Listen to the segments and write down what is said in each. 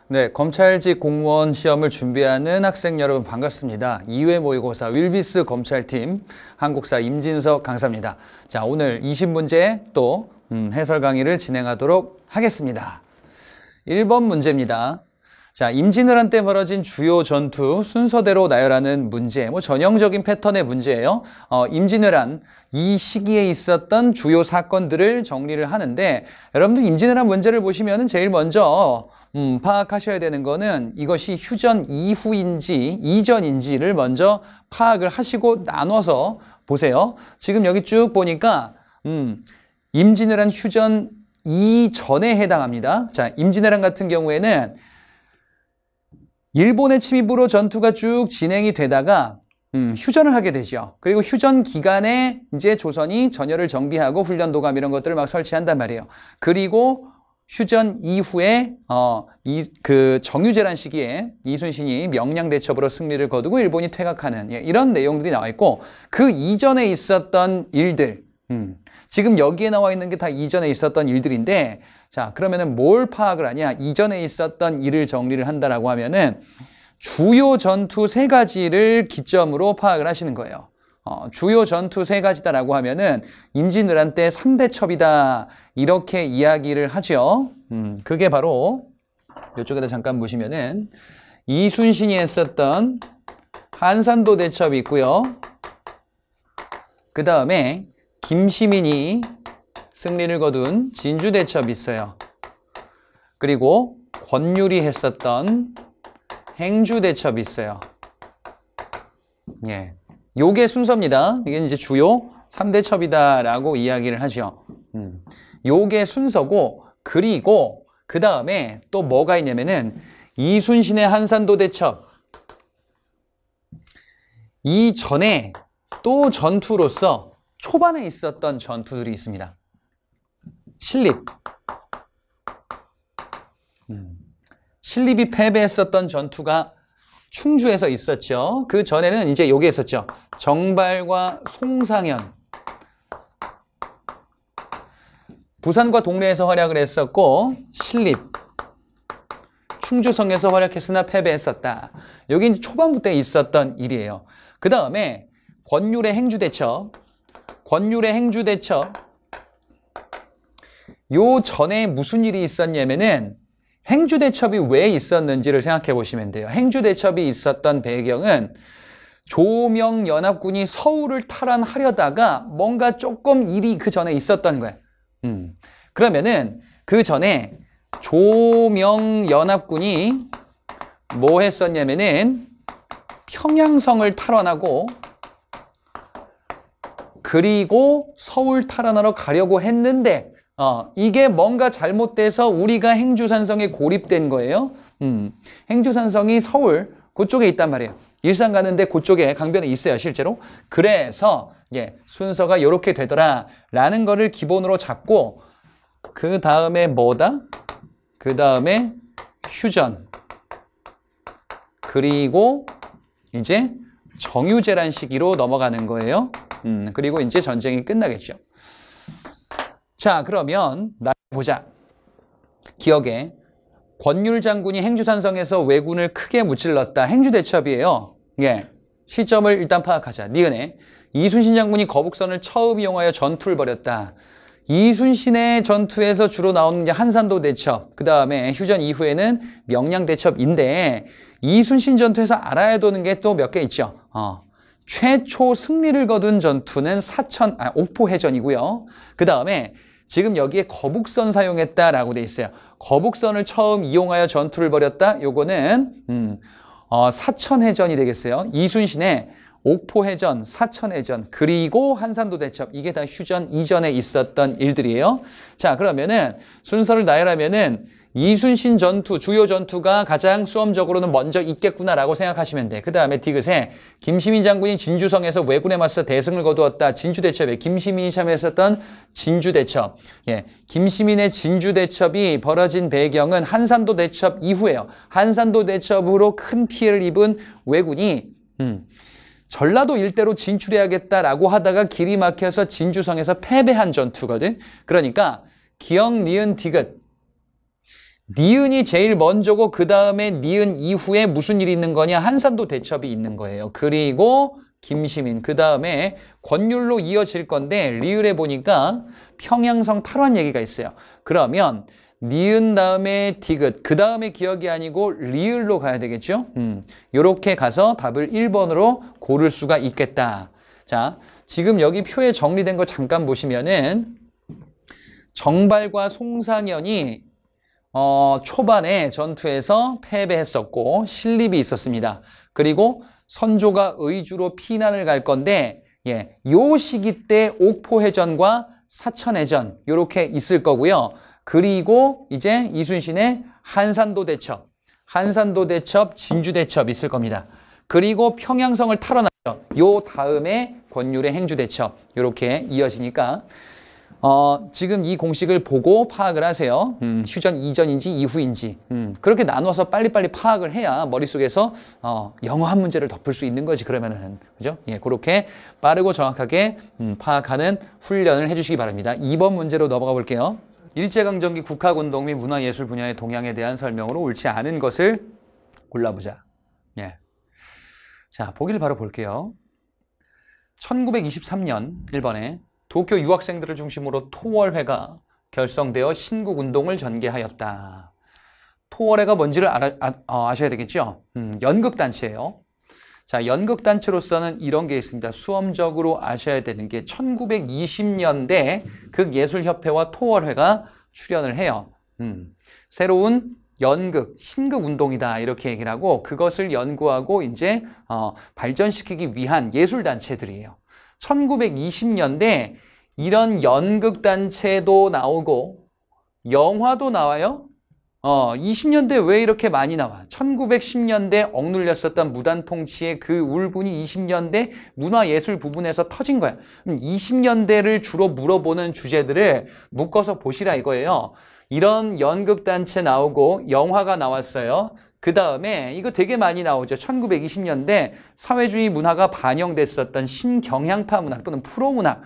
네, 검찰직 공무원 시험을 준비하는 학생 여러분 반갑습니다. 2회 모의고사 윌비스 검찰팀 한국사 임진석 강사입니다. 자, 오늘 20문제 또 해설 강의를 진행하도록 하겠습니다. 1번 문제입니다. 자, 임진왜란 때 벌어진 주요 전투 순서대로 나열하는 문제, 전형적인 패턴의 문제예요. 임진왜란 이 시기에 있었던 주요 사건들을 정리를 하는데, 여러분들 임진왜란 문제를 보시면은 제일 먼저 파악하셔야 되는 거는 이것이 휴전 이후인지 이전인지를 먼저 파악을 하시고 나눠서 보세요. 지금 여기 쭉 보니까 임진왜란 휴전 이전에 해당합니다. 자, 임진왜란 같은 경우에는 일본의 침입으로 전투가 쭉 진행이 되다가 휴전을 하게 되죠. 그리고 휴전 기간에 이제 조선이 전열을 정비하고 훈련도감 이런 것들을 막 설치한단 말이에요. 그리고 휴전 이후에 그 정유재란 시기에 이순신이 명량대첩으로 승리를 거두고 일본이 퇴각하는 이런 내용들이 나와 있고, 그 이전에 있었던 일들, 지금 여기에 나와 있는 게 다 이전에 있었던 일들인데, 자, 그러면은 뭘 파악을 하냐? 이전에 있었던 일을 정리를 한다라고 하면은 주요 전투 3가지를 기점으로 파악을 하시는 거예요. 주요 전투 3가지다라고 하면은 임진왜란 때 3대 첩이다, 이렇게 이야기를 하죠. 그게 바로 이쪽에다 잠깐 보시면은 이순신이 했었던 한산도 대첩이 있고요. 그 다음에 김시민이 승리를 거둔 진주대첩이 있어요. 그리고 권율이 했었던 행주대첩이 있어요. 예, 요게 순서입니다. 이게 이제 주요 3대 첩이다라고 이야기를 하죠. 요게 순서고, 그리고 그 다음에 또 뭐가 있냐면은 이순신의 한산도 대첩, 이 전에 또 전투로서 초반에 있었던 전투들이 있습니다. 신립. 신립이 패배했었던 전투가 충주에서 있었죠. 그 전에는 이제 요게 있었죠. 정발과 송상현. 부산과 동래에서 활약을 했었고, 신립. 충주성에서 활약했으나 패배했었다. 여기 초반부터 있었던 일이에요. 그 다음에 권율의 행주대첩. 권율의 행주대첩. 요 전에 무슨 일이 있었냐면은 행주대첩이 왜 있었는지를 생각해 보시면 돼요. 행주대첩이 있었던 배경은 조명연합군이 서울을 탈환하려다가 뭔가 조금 일이 그 전에 있었던 거예요. 그러면은 그 전에 조명연합군이 뭐 했었냐면은 평양성을 탈환하고 그리고 서울 탈환하러 가려고 했는데 이게 뭔가 잘못돼서 우리가 행주산성에 고립된 거예요. 행주산성이 서울 그쪽에 있단 말이에요. 일산 가는데 그쪽에 강변에 있어요, 실제로. 그래서 순서가 이렇게 되더라 라는 거를 기본으로 잡고, 그 다음에 뭐다? 그 다음에 휴전, 그리고 이제 정유재란 시기로 넘어가는 거예요. 그리고 이제 전쟁이 끝나겠죠. 자, 그러면 보자. 기억에 권율 장군이 행주산성에서 왜군을 크게 무찔렀다. 행주대첩이에요. 예, 시점을 일단 파악하자. 니은에 이순신 장군이 거북선을 처음 이용하여 전투를 벌였다. 이순신의 전투에서 주로 나오는 게 한산도 대첩, 그 다음에 휴전 이후에는 명량대첩인데, 이순신 전투에서 알아야 되는 게 또 몇 개 있죠. 최초 승리를 거둔 전투는 옥포해전이고요. 그 다음에 지금 여기에 거북선 사용했다라고 돼 있어요. 거북선을 처음 이용하여 전투를 벌였다. 요거는 사천해전이 되겠어요. 이순신의 옥포해전, 사천해전, 그리고 한산도 대첩, 이게 다 휴전 이전에 있었던 일들이에요. 자, 그러면은 순서를 나열하면은 이순신 전투, 주요 전투가 가장 수험적으로는 먼저 있겠구나라고 생각하시면 돼. 그 다음에 디귿에 김시민 장군이 진주성에서 왜군에 맞서 대승을 거두었다. 진주대첩에 김시민이 참여했었던 진주대첩. 예, 김시민의 진주대첩이 벌어진 배경은 한산도 대첩 이후에요. 한산도 대첩으로 큰 피해를 입은 왜군이 전라도 일대로 진출해야겠다라고 하다가 길이 막혀서 진주성에서 패배한 전투거든. 그러니까 기억, 니은, 디귿 니은이 제일 먼저고 그 다음에 니은 이후에 무슨 일이 있는 거냐? 한산도 대첩이 있는 거예요. 그리고 김시민, 그 다음에 권율로 이어질 건데 리을에 보니까 평양성 탈환 얘기가 있어요. 그러면 니은 다음에 디귿, 그 다음에 기억이 아니고 리을로 가야 되겠죠? 요렇게 가서 답을 1번으로 고를 수가 있겠다. 자, 지금 여기 표에 정리된 거 잠깐 보시면은 정발과 송상현이 초반에 전투에서 패배했었고 신립이 있었습니다. 그리고 선조가 의주로 피난을 갈 건데 요 시기 때 옥포해전과 사천해전 요렇게 있을 거고요. 그리고 이제 이순신의 한산도 대첩, 진주 대첩 있을 겁니다. 그리고 평양성을 탈환하죠. 요 다음에 권율의 행주 대첩 요렇게 이어지니까 지금 이 공식을 보고 파악을 하세요. 휴전 이전인지 이후인지. 그렇게 나눠서 빨리빨리 파악을 해야 머릿속에서 영어 한 문제를 덮을 수 있는 거지, 그러면은. 그죠? 예, 그렇게 빠르고 정확하게 파악하는 훈련을 해주시기 바랍니다. 2번 문제로 넘어가 볼게요. 일제강점기 국학운동 및 문화예술 분야의 동향에 대한 설명으로 옳지 않은 것을 골라보자. 예. 자, 보기를 바로 볼게요. 1923년 1번에 도쿄 유학생들을 중심으로 토월회가 결성되어 신국운동을 전개하였다. 토월회가 뭔지를 아셔야 되겠죠? 연극단체예요. 자, 연극단체로서는 이런 게 있습니다. 수험적으로 아셔야 되는 게 1920년대 극예술협회와 토월회가 출연을 해요. 새로운 연극, 신극운동이다 이렇게 얘기를 하고 그것을 연구하고 이제 발전시키기 위한 예술단체들이에요. 1920년대 이런 연극단체도 나오고 영화도 나와요. 20년대 왜 이렇게 많이 나와? 1910년대 억눌렸었던 무단통치의 그 울분이 20년대 문화예술 부분에서 터진 거야. 20년대를 주로 물어보는 주제들을 묶어서 보시라 이거예요. 이런 연극단체 나오고 영화가 나왔어요. 그 다음에 이거 되게 많이 나오죠. 1920년대 사회주의 문화가 반영됐었던 신경향파 문학 또는 프로문학,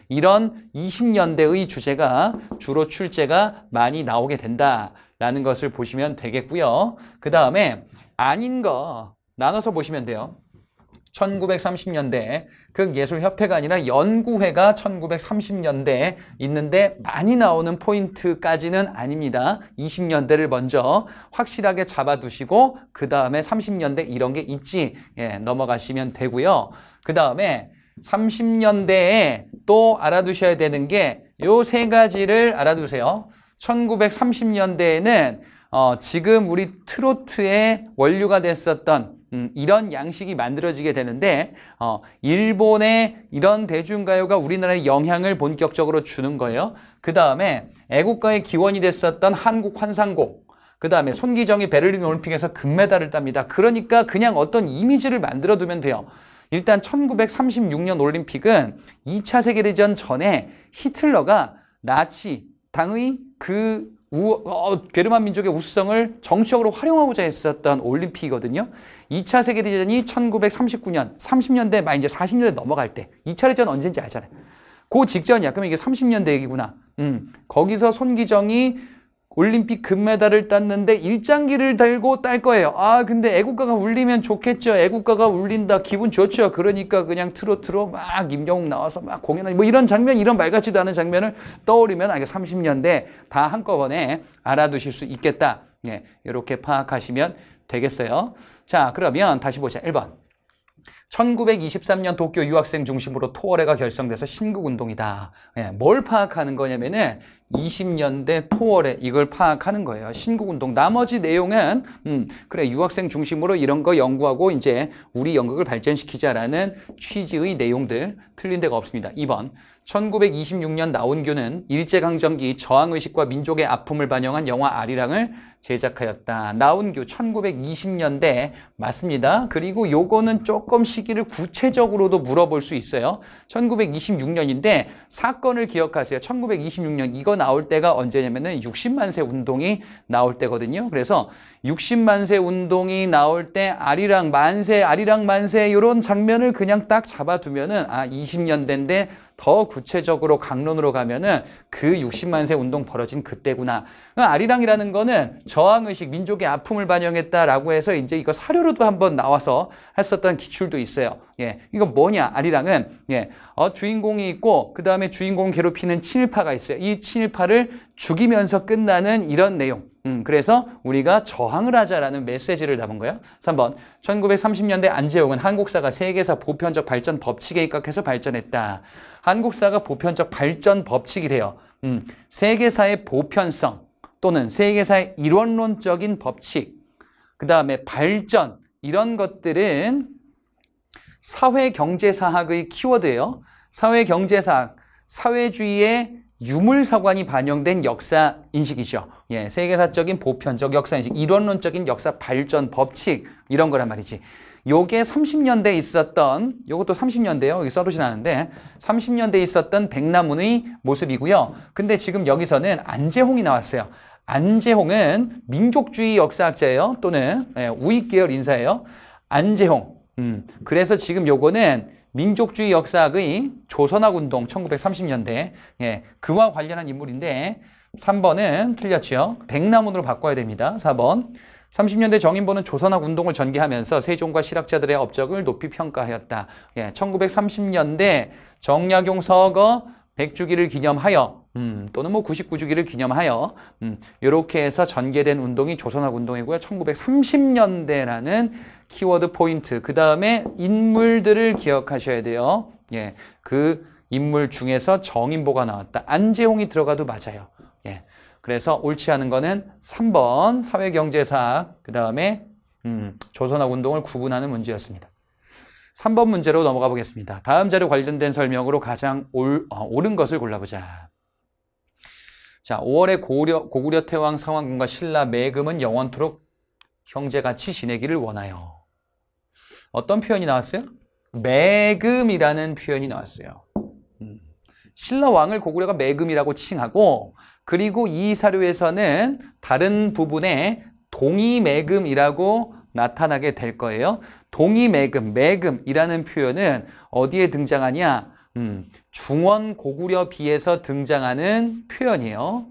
이런 20년대의 주제가 주로 출제가 많이 나오게 된다라는 것을 보시면 되겠고요. 그 다음에 아닌 거 나눠서 보시면 돼요. 1930년대 극예술협회가 아니라 연구회가 1930년대에 있는데 많이 나오는 포인트까지는 아닙니다. 20년대를 먼저 확실하게 잡아두시고 그 다음에 30년대 이런 게 있지 넘어가시면 되고요. 그 다음에 30년대에 또 알아두셔야 되는 게 요 세 가지를 알아두세요. 1930년대에는 지금 우리 트로트의 원류가 됐었던 이런 양식이 만들어지게 되는데 일본의 이런 대중가요가 우리나라에 영향을 본격적으로 주는 거예요. 그 다음에 애국가의 기원이 됐었던 한국 환상곡, 그 다음에 손기정이 베를린 올림픽에서 금메달을 tab니다. 그러니까 그냥 어떤 이미지를 만들어 두면 돼요. 일단 1936년 올림픽은 2차 세계대전 전에 히틀러가 나치 당의 그 게르만 민족의 우수성을 정치적으로 활용하고자 했었던 올림픽이거든요. 2차 세계대전이 1939년, 30년대 막 이제 40년대 넘어갈 때 2차 대전 언제인지 알잖아요. 그 직전이야. 그러면 이게 30년대 얘기구나. 거기서 손기정이 올림픽 금메달을 땄는데 일장기를 들고 딸 거예요. 근데 애국가가 울리면 좋겠죠. 애국가가 울린다. 기분 좋죠. 그러니까 그냥 트로트로 막 임영웅 나와서 막 공연하는 뭐 이런 장면, 이런 말 같지도 않은 장면을 떠올리면 30년대 다 한꺼번에 알아두실 수 있겠다. 이렇게 파악하시면 되겠어요. 자, 그러면 다시 보자. 1번. 1923년 도쿄 유학생 중심으로 토월회가 결성돼서 신국운동이다. 뭘 파악하는 거냐면은 20년대 토월회 이걸 파악하는 거예요. 신국운동. 나머지 내용은 그래 유학생 중심으로 이런 거 연구하고 이제 우리 연극을 발전시키자라는 취지의 내용들 틀린 데가 없습니다. 2번. 1926년 나온규는 일제강점기 저항의식과 민족의 아픔을 반영한 영화 아리랑을 제작하였다. 나온규 1920년대 맞습니다. 그리고 요거는 조금 시기를 구체적으로도 물어볼 수 있어요. 1926년인데 사건을 기억하세요. 1926년 이거 나올 때가 언제냐면은 60만세 운동이 나올 때거든요. 그래서 60만세 운동이 나올 때 아리랑 만세 이런 장면을 그냥 딱 잡아두면은 20년대인데 더 구체적으로 강론으로 가면은 그 60만 세 운동 벌어진 그때구나. 아리랑이라는 거는 저항의식, 민족의 아픔을 반영했다라고 해서 이제 이거 사료로도 한번 나와서 했었던 기출도 있어요. 예, 이거 뭐냐? 아리랑은 주인공이 있고 그 다음에 주인공 괴롭히는 친일파가 있어요. 이 친일파를 죽이면서 끝나는 이런 내용. 그래서 우리가 저항을 하자라는 메시지를 담은 거예요. 3번 1930년대 안재홍은 한국사가 세계사 보편적 발전 법칙에 입각해서 발전했다. 한국사가 보편적 발전 법칙이래요. 세계사의 보편성 또는 세계사의 이론론적인 법칙, 그 다음에 발전, 이런 것들은 사회경제사학의 키워드예요. 사회경제사학, 사회주의의 유물사관이 반영된 역사 인식이죠. 예, 세계사적인 보편적 역사 인식, 이론론적인 역사 발전 법칙, 이런 거란 말이지. 요게 30년대에 있었던, 요것도 30년대요. 여기 써두진 않은데 30년대에 있었던 백남훈의 모습이고요. 근데 지금 여기서는 안재홍이 나왔어요. 안재홍은 민족주의 역사학자예요. 또는 우익계열 인사예요. 안재홍. 그래서 지금 요거는 민족주의 역사학의 조선학운동 1930년대, 그와 관련한 인물인데 3번은 틀렸죠. 백남훈으로 바꿔야 됩니다. 4번 30년대 정인보는 조선학운동을 전개하면서 세종과 실학자들의 업적을 높이 평가하였다. 1930년대 정약용 서거 100주기를 기념하여 또는 뭐 99주기를 기념하여 이렇게 해서 전개된 운동이 조선학운동이고요. 1930년대라는 키워드 포인트, 그 다음에 인물들을 기억하셔야 돼요. 예, 그 인물 중에서 정인보가 나왔다. 안재홍이 들어가도 맞아요. 예, 그래서 옳지 않은 거는 3번 사회경제사학, 그 다음에 조선학운동을 구분하는 문제였습니다. 3번 문제로 넘어가 보겠습니다. 다음 자료 관련된 설명으로 가장 옳은 것을 골라보자. 자, 5월에 고구려 태왕 상황군과 신라 매금은 영원토록 형제같이 지내기를 원하여. 어떤 표현이 나왔어요? 매금이라는 표현이 나왔어요. 신라 왕을 고구려가 매금이라고 칭하고, 그리고 이 사료에서는 다른 부분에 동의매금이라고 나타나게 될 거예요. 동의매금, 매금이라는 표현은 어디에 등장하냐? 중원고구려비에서 등장하는 표현이에요.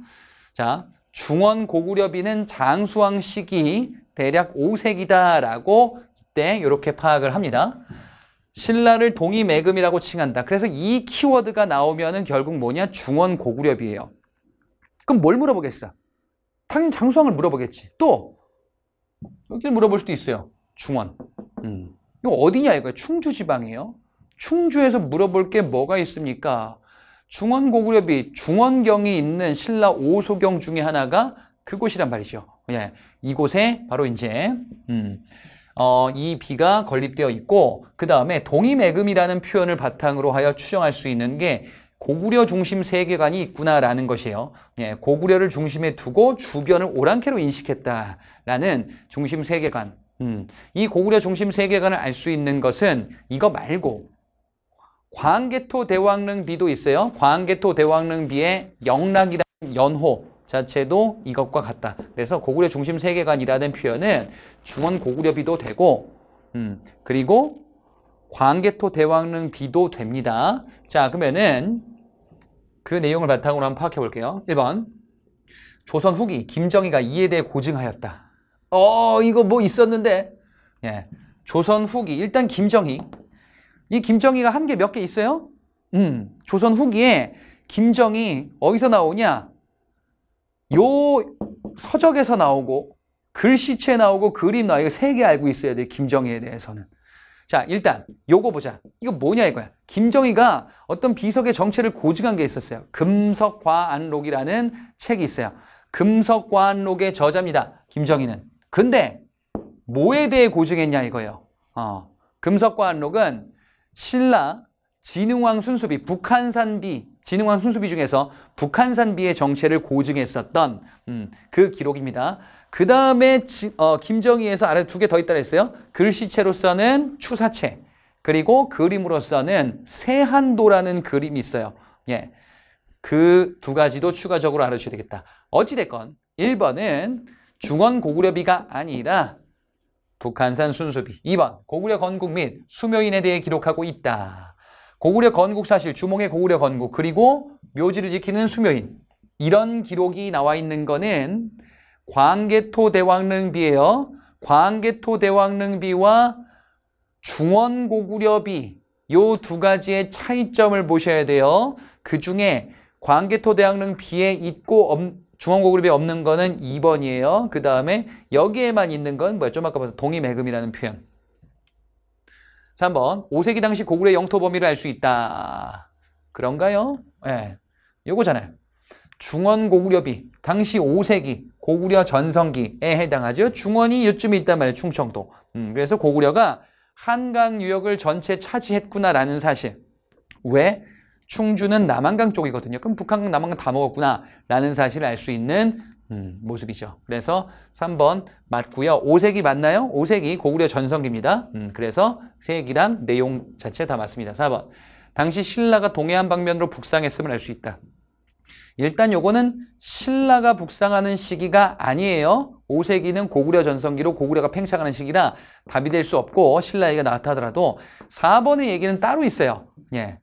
자, 중원고구려비는 장수왕 시기 대략 5세기다라고 이때 이렇게 파악을 합니다. 신라를 동의매금이라고 칭한다. 그래서 이 키워드가 나오면은 결국 뭐냐? 중원고구려비예요. 그럼 뭘 물어보겠어? 당연히 장수왕을 물어보겠지. 또 여기를 물어볼 수도 있어요. 중원. 이거 어디냐 이거예요? 충주 지방이에요. 충주에서 물어볼 게 뭐가 있습니까? 중원고구려비, 중원경이 있는 신라 오소경 중에 하나가 그곳이란 말이죠. 예, 이곳에 바로 이제 이 비가 건립되어 있고, 그 다음에 동의매금이라는 표현을 바탕으로 하여 추정할 수 있는 게 고구려 중심 세계관이 있구나라는 것이에요. 예, 고구려를 중심에 두고 주변을 오랑캐로 인식했다라는 중심 세계관. 이 고구려 중심 세계관을 알 수 있는 것은 이거 말고 광개토 대왕릉비도 있어요. 광개토 대왕릉비의 영락이라는 연호 자체도 이것과 같다. 그래서 고구려 중심 세계관이라는 표현은 중원 고구려비도 되고, 그리고 광개토 대왕릉비도 됩니다. 자, 그러면은 그 내용을 바탕으로 한번 파악해 볼게요. 1번 조선 후기 김정희가 이에 대해 고증하였다. 이거 뭐 있었는데. 예, 조선 후기 일단 김정희, 이 김정희가 한 게 몇 개 있어요? 조선 후기에 김정희 어디서 나오냐? 요 서적에서 나오고 글씨체 나오고 그림 나오고, 이거 3개 알고 있어야 돼, 김정희에 대해서는. 자, 일단 요거 보자. 이거 뭐냐 이거야. 김정희가 어떤 비석의 정체를 고증한 게 있었어요. 금석과안록이라는 책이 있어요. 금석과안록의 저자입니다, 김정희는. 근데 뭐에 대해 고증했냐 이거예요. 금석과안록은 신라 진흥왕 순수비, 북한산비, 진흥왕 순수비 중에서 북한산비의 정체를 고증했었던 그 기록입니다. 그 다음에 김정희에서 아래 2개 더 있다 그랬어요. 글씨체로서는 추사체, 그리고 그림으로서는 세한도라는 그림이 있어요. 예, 그 2가지도 추가적으로 알아주셔야 되겠다. 어찌됐건 1번은 중원 고구려비가 아니라 북한산 순수비, 2번 고구려 건국 및 수묘인에 대해 기록하고 있다. 고구려 건국사실, 주몽의 고구려 건국, 그리고 묘지를 지키는 수묘인. 이런 기록이 나와 있는 거는 광개토대왕릉비예요. 광개토대왕릉비와 중원고구려비 요 두 가지의 차이점을 보셔야 돼요. 그 중에 광개토대왕릉비에 있고 중원고구려비에 없는 거는 2번이에요. 그 다음에 여기에만 있는 건 뭐야? 좀 아까 봤던 동이매금이라는 표현. 3번, 5세기 당시 고구려의 영토 범위를 알 수 있다. 그런가요? 예. 네. 요거잖아요. 중원고구려비, 당시 5세기 고구려 전성기에 해당하죠. 중원이 요쯤에 있단 말이에요. 충청도. 그래서 고구려가 한강 유역을 전체 차지했구나라는 사실. 왜? 충주는 남한강 쪽이거든요. 그럼 북한강, 남한강 다 먹었구나라는 사실을 알 수 있는 모습이죠. 그래서 3번 맞고요. 5세기 맞나요? 5세기 고구려 전성기입니다. 그래서 세기랑 내용 자체 다 맞습니다. 4번. 당시 신라가 동해안 방면으로 북상했음을 알 수 있다. 일단 요거는 신라가 북상하는 시기가 아니에요. 5세기는 고구려 전성기로 고구려가 팽창하는 시기라 답이 될 수 없고 신라 얘기가 나왔다 하더라도 4번의 얘기는 따로 있어요. 예.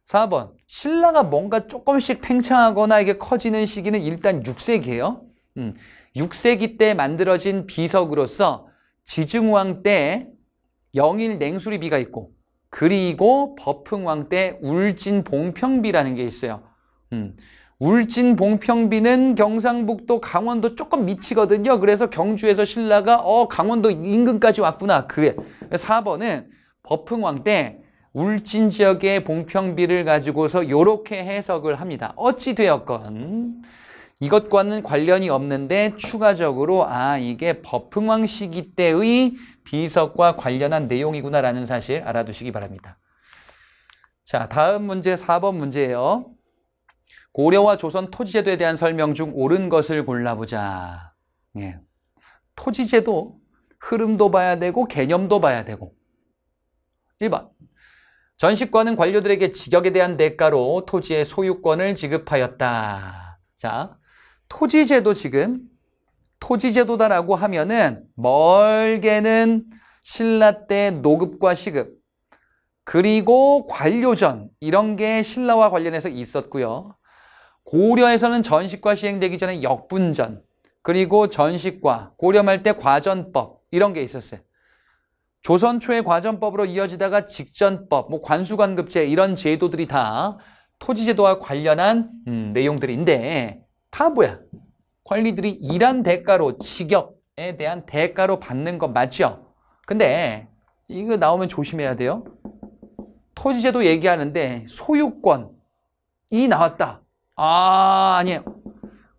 4번. 신라가 뭔가 조금씩 팽창하거나 이게 커지는 시기는 일단 6세기예요. 6세기 때 만들어진 비석으로서 지증왕 때 영일 냉수리비가 있고 그리고 버풍왕 때 울진봉평비라는 게 있어요. 울진봉평비는 경상북도 강원도 조금 미치거든요. 그래서 경주에서 신라가 강원도 인근까지 왔구나. 그게 4번은 버풍왕 때 울진 지역의 봉평비를 가지고서 이렇게 해석을 합니다. 어찌 되었건 이것과는 관련이 없는데 추가적으로 이게 버풍왕 시기 때의 비석과 관련한 내용이구나라는 사실 알아두시기 바랍니다. 자, 다음 문제 4번 문제예요. 고려와 조선 토지제도에 대한 설명 중 옳은 것을 골라보자. 예. 토지제도 흐름도 봐야 되고 개념도 봐야 되고. 1번. 전시권은 관료들에게 직역에 대한 대가로 토지의 소유권을 지급하였다. 자, 토지제도 지금 토지제도다라고 하면은 멀게는 신라 때 노급과 시급 그리고 관료전 이런 게 신라와 관련해서 있었고요. 고려에서는 전시과 시행되기 전에 역분전 그리고 전시과 고려 말 때 과전법 이런 게 있었어요. 조선 초의 과전법으로 이어지다가 직전법, 관수관급제 이런 제도들이 다 토지제도와 관련한 내용들인데 다 뭐야? 관리들이 일한 대가로 직역에 대한 대가로 받는 거 맞죠? 근데 이거 나오면 조심해야 돼요. 토지제도 얘기하는데 소유권이 나왔다. 아니에요.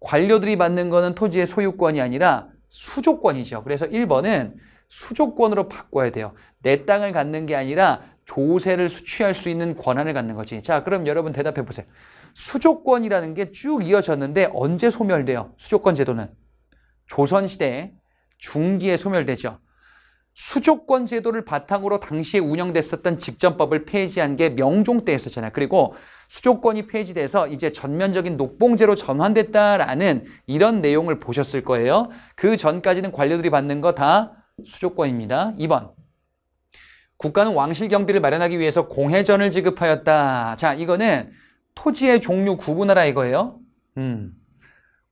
관료들이 받는 거는 토지의 소유권이 아니라 수조권이죠. 그래서 1번은 수조권으로 바꿔야 돼요. 내 땅을 갖는 게 아니라 조세를 수취할 수 있는 권한을 갖는 거지. 자, 그럼 여러분 대답해 보세요. 수조권이라는 게 쭉 이어졌는데 언제 소멸돼요? 수조권 제도는 조선시대 중기에 소멸되죠. 수조권 제도를 바탕으로 당시에 운영됐었던 직전법을 폐지한 게 명종 때였었잖아요. 그리고 수조권이 폐지돼서 이제 전면적인 녹봉제로 전환됐다라는 이런 내용을 보셨을 거예요. 그 전까지는 관료들이 받는 거 다 수조권입니다. 2번. 국가는 왕실 경비를 마련하기 위해서 공회전을 지급하였다. 자, 이거는 토지의 종류 구분하라 이거예요.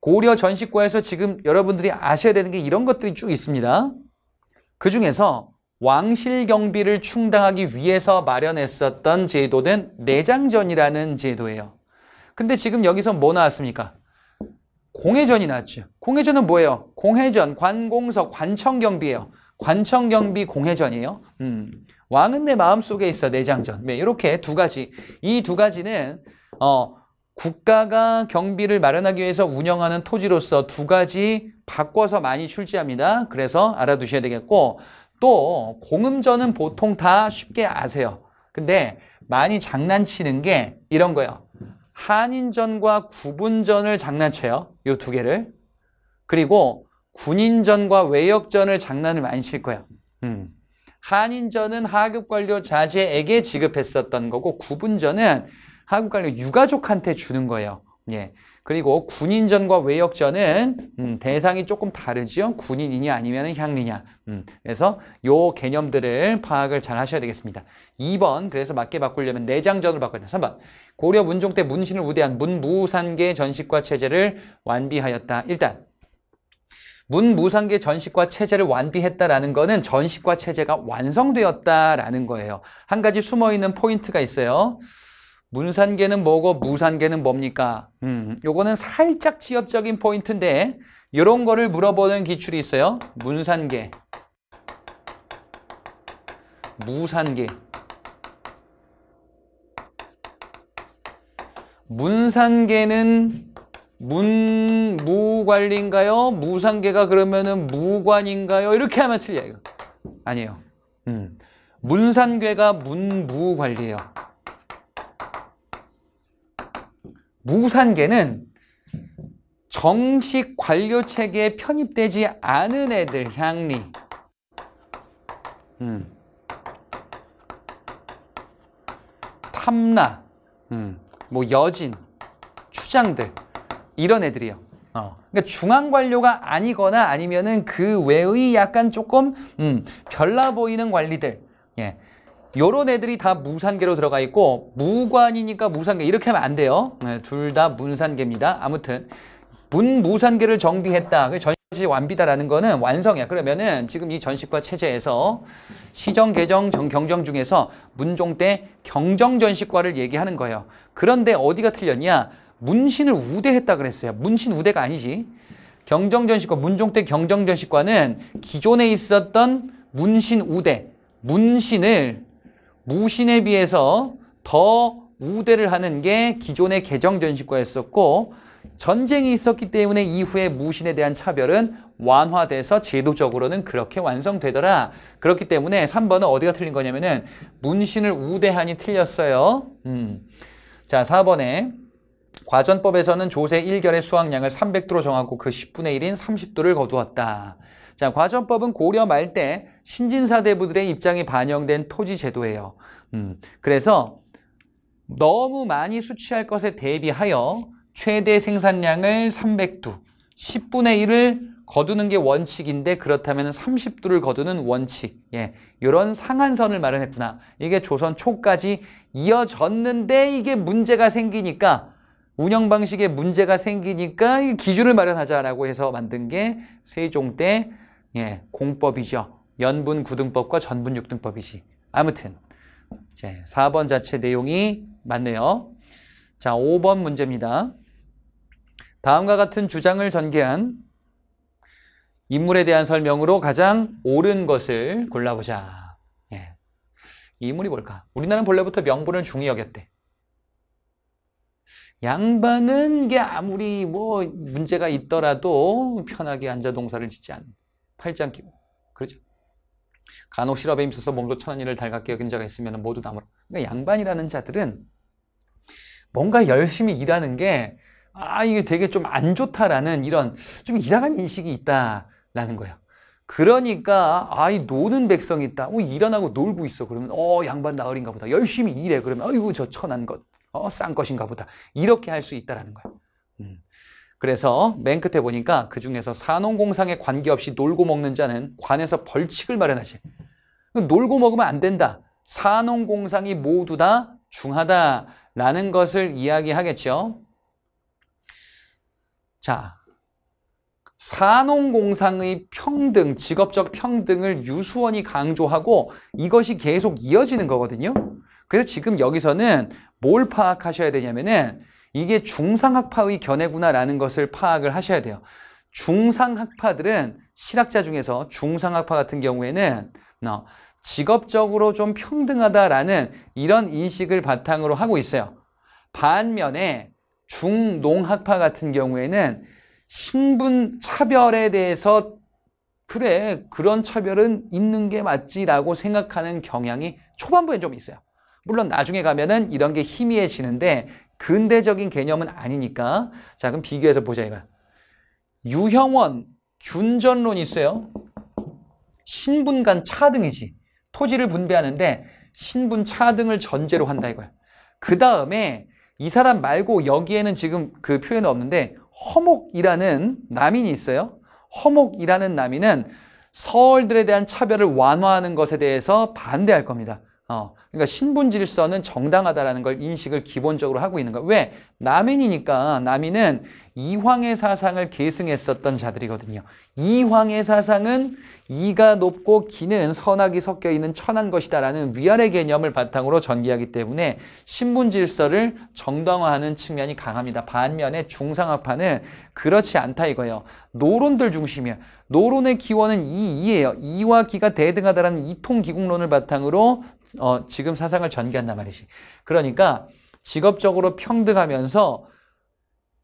고려 전시과에서 지금 여러분들이 아셔야 되는 게 이런 것들이 쭉 있습니다. 그 중에서 왕실 경비를 충당하기 위해서 마련했었던 제도는 내장전이라는 제도예요. 근데 지금 여기서 뭐 나왔습니까? 공회전이 나왔죠. 공회전은 뭐예요? 공회전, 관공서, 관청경비예요. 관청경비 공회전이에요. 왕은 내 마음속에 있어, 내장전. 네, 이렇게 두 가지. 이 두 가지는 국가가 경비를 마련하기 위해서 운영하는 토지로서 두 가지 바꿔서 많이 출제합니다. 그래서 알아두셔야 되겠고 또 공음전은 보통 다 쉽게 아세요. 근데 많이 장난치는 게 이런 거예요. 한인전과 구분전을 장난쳐요. 이 두 개를. 그리고 군인전과 외역전을 장난을 많이 칠 거예요. 한인전은 하급 관료 자제에게 지급했었던 거고 구분전은 하급 관료 유가족한테 주는 거예요. 예. 그리고 군인전과 외역전은 대상이 조금 다르죠. 군인이냐 아니면 향리냐. 그래서 요 개념들을 파악을 잘 하셔야 되겠습니다. 2번 그래서 맞게 바꾸려면 내장전으로 바꿔야 돼요. 3번 고려 문종 때 문신을 우대한 문무산계 전식과 체제를 완비하였다. 일단 문무산계 전식과 체제를 완비했다라는 거는 전식과 체제가 완성되었다라는 거예요. 한 가지 숨어있는 포인트가 있어요. 문산계는 뭐고 무산계는 뭡니까? 요거는 살짝 지엽적인 포인트인데 이런 거를 물어보는 기출이 있어요. 문산계, 무산계. 문산계는 문무관리인가요? 무산계가 그러면은 무관인가요? 이렇게 하면 틀려요. 이거. 아니에요. 문산계가 문무관리예요. 무산계는 정식 관료체계에 편입되지 않은 애들, 향리. 탐라, 뭐 여진, 추장들. 이런 애들이요. 그러니까 중앙관료가 아니거나 아니면은 그 외의 약간 조금 별나 보이는 관리들. 예. 요런 애들이 다 무산계로 들어가 있고 무관이니까 무산계 이렇게 하면 안 돼요. 네, 둘 다 문산계입니다. 아무튼 문무산계를 정비했다. 전시 완비다라는 거는 완성이야. 그러면은 지금 이 전식과 체제에서 시정, 개정, 경정 중에서 문종 때 경정전식과를 얘기하는 거예요. 그런데 어디가 틀렸냐? 문신을 우대했다 그랬어요. 문신 우대가 아니지. 경정전식과 문종 때 경정전식과는 기존에 있었던 문신 우대, 문신을 무신에 비해서 더 우대를 하는 게 기존의 개정전식과였었고 전쟁이 있었기 때문에 이후에 무신에 대한 차별은 완화돼서 제도적으로는 그렇게 완성되더라. 그렇기 때문에 3번은 어디가 틀린 거냐면은 문신을 우대하니 틀렸어요. 자, 4번에 과전법에서는 조세 1결의 수확량을 300도로 정하고 그 10분의 1인 30도를 거두었다. 자, 과전법은 고려 말 때 신진사대부들의 입장이 반영된 토지 제도예요. 그래서 너무 많이 수취할 것에 대비하여 최대 생산량을 300두, 10분의 1을 거두는 게 원칙인데 그렇다면 30두를 거두는 원칙. 예, 이런 상한선을 마련했구나. 이게 조선 초까지 이어졌는데 이게 문제가 생기니까 운영 방식에 문제가 생기니까 기준을 마련하자라고 해서 만든 게 세종 때 공법이죠. 연분 구등법과 전분 육등법이지. 아무튼 이제 4번 자체 내용이 맞네요. 자, 5번 문제입니다. 다음과 같은 주장을 전개한 인물에 대한 설명으로 가장 옳은 것을 골라보자. 이 인물이 뭘까? 우리나라는 본래부터 명분을 중히 여겼대. 양반은 이게 아무리 뭐 문제가 있더라도 편하게 앉아 농사를 짓지 않는 팔짱 끼고 그러죠. 간혹 실업에 힘써서 몸도 천한 일을 달갑게 여긴 자가 있으면 모두 나무라. 그러니까 양반이라는 자들은 뭔가 열심히 일하는 게 이게 되게 좀 안 좋다라는 이런 좀 이상한 인식이 있다라는 거예요. 그러니까 이 노는 백성이 있다. 일 안 하고 놀고 있어. 그러면 양반 나으린가 보다. 열심히 일해. 그러면 아이고 저 천한 것. 싼 것인가 보다. 이렇게 할 수 있다라는 거예요. 그래서 맨 끝에 보니까 그중에서 산농공상에 관계없이 놀고 먹는 자는 관에서 벌칙을 마련하지. 놀고 먹으면 안 된다. 산농공상이 모두 다 중하다라는 것을 이야기하겠죠. 자, 산농공상의 평등, 직업적 평등을 유수원이 강조하고 이것이 계속 이어지는 거거든요. 그래서 지금 여기서는 뭘 파악하셔야 되냐면은 이게 중상학파의 견해구나라는 것을 파악을 하셔야 돼요. 중상학파들은 실학자 중에서 중상학파 같은 경우에는 직업적으로 좀 평등하다라는 이런 인식을 바탕으로 하고 있어요. 반면에 중농학파 같은 경우에는 신분 차별에 대해서 그래, 그런 차별은 있는 게 맞지라고 생각하는 경향이 초반부엔 좀 있어요. 물론 나중에 가면은 이런 게 희미해지는데 근대적인 개념은 아니니까. 자, 그럼 비교해서 보자 이거야. 유형원 균전론이 있어요. 신분 간 차등이지. 토지를 분배하는데 신분 차등을 전제로 한다 이거야. 그 다음에 이 사람 말고 여기에는 지금 그 표현은 없는데 허목이라는 남인이 있어요. 허목이라는 남인은 서얼들에 대한 차별을 완화하는 것에 대해서 반대할 겁니다. 그러니까 신분 질서는 정당하다라는 걸 인식을 기본적으로 하고 있는 거예요. 왜? 남인이니까. 남인은 이황의 사상을 계승했었던 자들이거든요. 이황의 사상은 이가 높고 기는 선악이 섞여 있는 천한 것이다라는 위아래 개념을 바탕으로 전개하기 때문에 신분 질서를 정당화하는 측면이 강합니다. 반면에 중상학파는 그렇지 않다 이거예요. 노론들 중심이야. 노론의 기원은 이예요. 이와 기가 대등하다라는 이통기국론을 바탕으로 지금 사상을 전개한단 말이지. 그러니까 직업적으로 평등하면서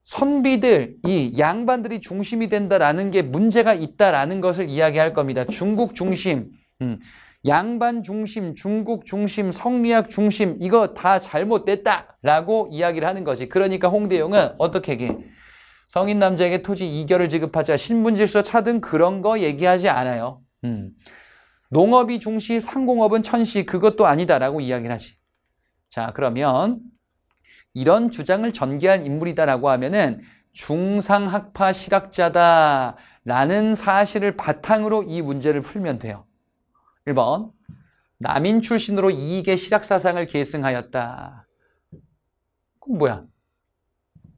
선비들, 이 양반들이 중심이 된다라는 게 문제가 있다라는 것을 이야기할 겁니다. 중국 중심, 양반 중심, 중국 중심, 성리학 중심 이거 다 잘못됐다라고 이야기를 하는 거지. 그러니까 홍대용은 어떻게 얘기해? 성인 남자에게 토지 2결을 지급하자, 신분질서 차등 그런 거 얘기하지 않아요. 농업이 중시, 상공업은 천시 그것도 아니다라고 이야기를 하지. 자, 그러면 이런 주장을 전개한 인물이다라고 하면은 중상학파 실학자다라는 사실을 바탕으로 이 문제를 풀면 돼요. 1번, 남인 출신으로 이익의 실학사상을 계승하였다. 그럼 뭐야?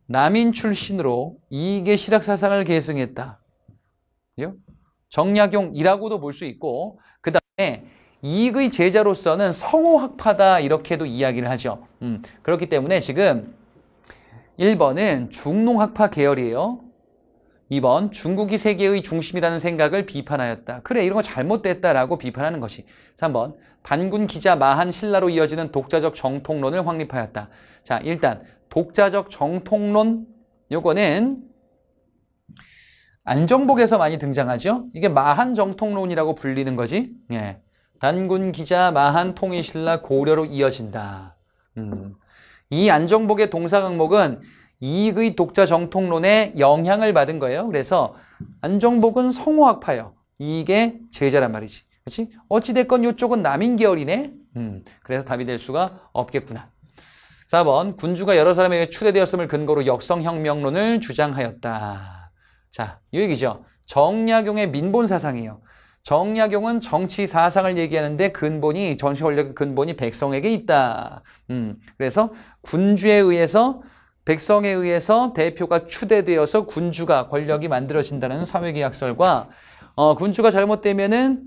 남인 출신으로 이익의 실학사상을 계승했다. 그죠? 정약용이라고도 볼 수 있고, 그 다음에 이익의 제자로서는 성호학파다 이렇게도 이야기를 하죠. 그렇기 때문에 지금 1번은 중농학파 계열이에요. 2번 중국이 세계의 중심이라는 생각을 비판하였다. 그래 이런 거 잘못됐다라고 비판하는 것이. 3번 단군 기자 마한 신라로 이어지는 독자적 정통론을 확립하였다. 자, 일단 독자적 정통론 요거는 안정복에서 많이 등장하죠. 이게 마한 정통론이라고 불리는 거지. 예. 단군 기자 마한 통일신라 고려로 이어진다. 이 안정복의 동사 강목은 이익의 독자 정통론에 영향을 받은 거예요. 그래서 안정복은 성호학파예요. 이익의 제자란 말이지. 그렇지? 어찌됐건 이쪽은 남인 계열이네. 그래서 답이 될 수가 없겠구나. 4번 군주가 여러 사람에 의해 추대되었음을 근거로 역성혁명론을 주장하였다. 자, 이 얘기죠. 정약용의 민본 사상이에요. 정약용은 정치 사상을 얘기하는데 근본이 전시 권력의 근본이 백성에게 있다. 그래서 군주에 의해서 백성에 의해서 대표가 추대되어서 군주가 권력이 만들어진다는 사회계약설과 군주가 잘못되면은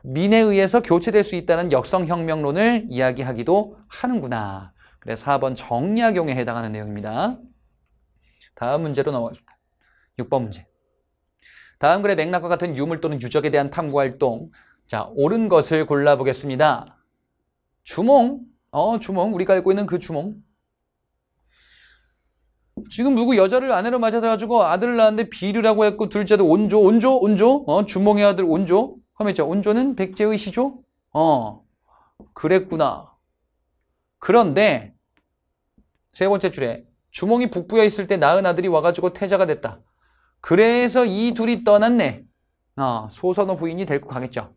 민에 의해서 교체될 수 있다는 역성혁명론을 이야기하기도 하는구나. 그래서 4번 정약용에 해당하는 내용입니다. 다음 문제로 넘어가겠습니다. 6번 문제. 다음 글의 맥락과 같은 유물 또는 유적에 대한 탐구활동. 자, 옳은 것을 골라보겠습니다. 주몽. 주몽. 우리가 알고 있는 그 주몽. 지금 누구 여자를 아내로 맞아가지고 아들을 낳았는데 비류라고 했고 둘째도 온조. 주몽의 아들 온조. 하면 있죠. 온조는 백제의 시조? 그랬구나. 그런데 세 번째 줄에 주몽이 북부에 있을 때 낳은 아들이 와가지고 태자가 됐다. 그래서 이 둘이 떠났네. 소선호 부인이 데리고 가겠죠.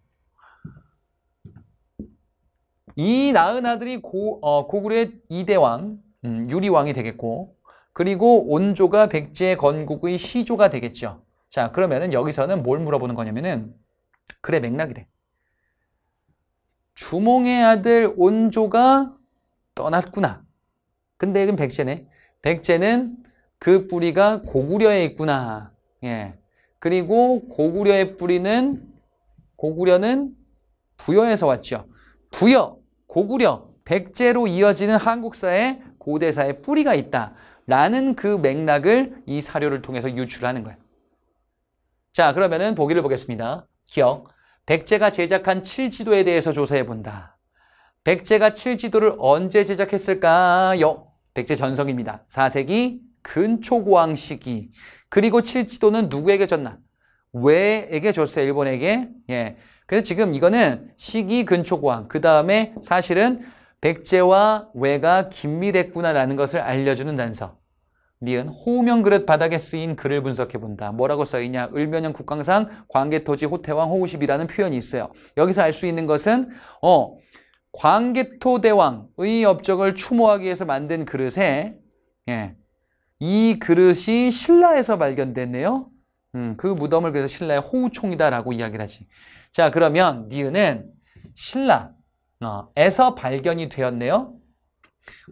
이 낳은 아들이 고구려의 이대왕, 유리왕이 되겠고, 그리고 온조가 백제 건국의 시조가 되겠죠. 자, 그러면은 여기서는 뭘 물어보는 거냐면은, 그래, 맥락이래. 주몽의 아들 온조가 떠났구나. 근데 이건 백제네. 백제는 그 뿌리가 고구려에 있구나. 예. 그리고 고구려의 뿌리는, 고구려는 부여에서 왔죠. 부여, 고구려, 백제로 이어지는 한국사의 고대사의 뿌리가 있다. 라는 그 맥락을 이 사료를 통해서 유출하는 거예요. 자, 그러면은 보기를 보겠습니다. 기억. 백제가 제작한 칠지도에 대해서 조사해 본다. 백제가 칠지도를 언제 제작했을까요? 백제 전성입니다. 4세기 근초고왕 시기. 그리고 칠지도는 누구에게 줬나? 왜에게 줬어요? 일본에게. 예. 그래서 지금 이거는 시기 근초고왕. 그 다음에 사실은 백제와 왜가 긴밀했구나라는 것을 알려주는 단서. 니은 호우명 그릇 바닥에 쓰인 글을 분석해 본다. 뭐라고 써있냐? 을면형 국강상 광개토지 호태왕 호우십이라는 표현이 있어요. 여기서 알 수 있는 것은 광개토대왕의 업적을 추모하기 위해서 만든 그릇에 이 그릇이 신라에서 발견됐네요. 그 무덤을 그래서 신라의 호우총이다라고 이야기를 하지. 자, 그러면 니은은 신라에서 발견이 되었네요.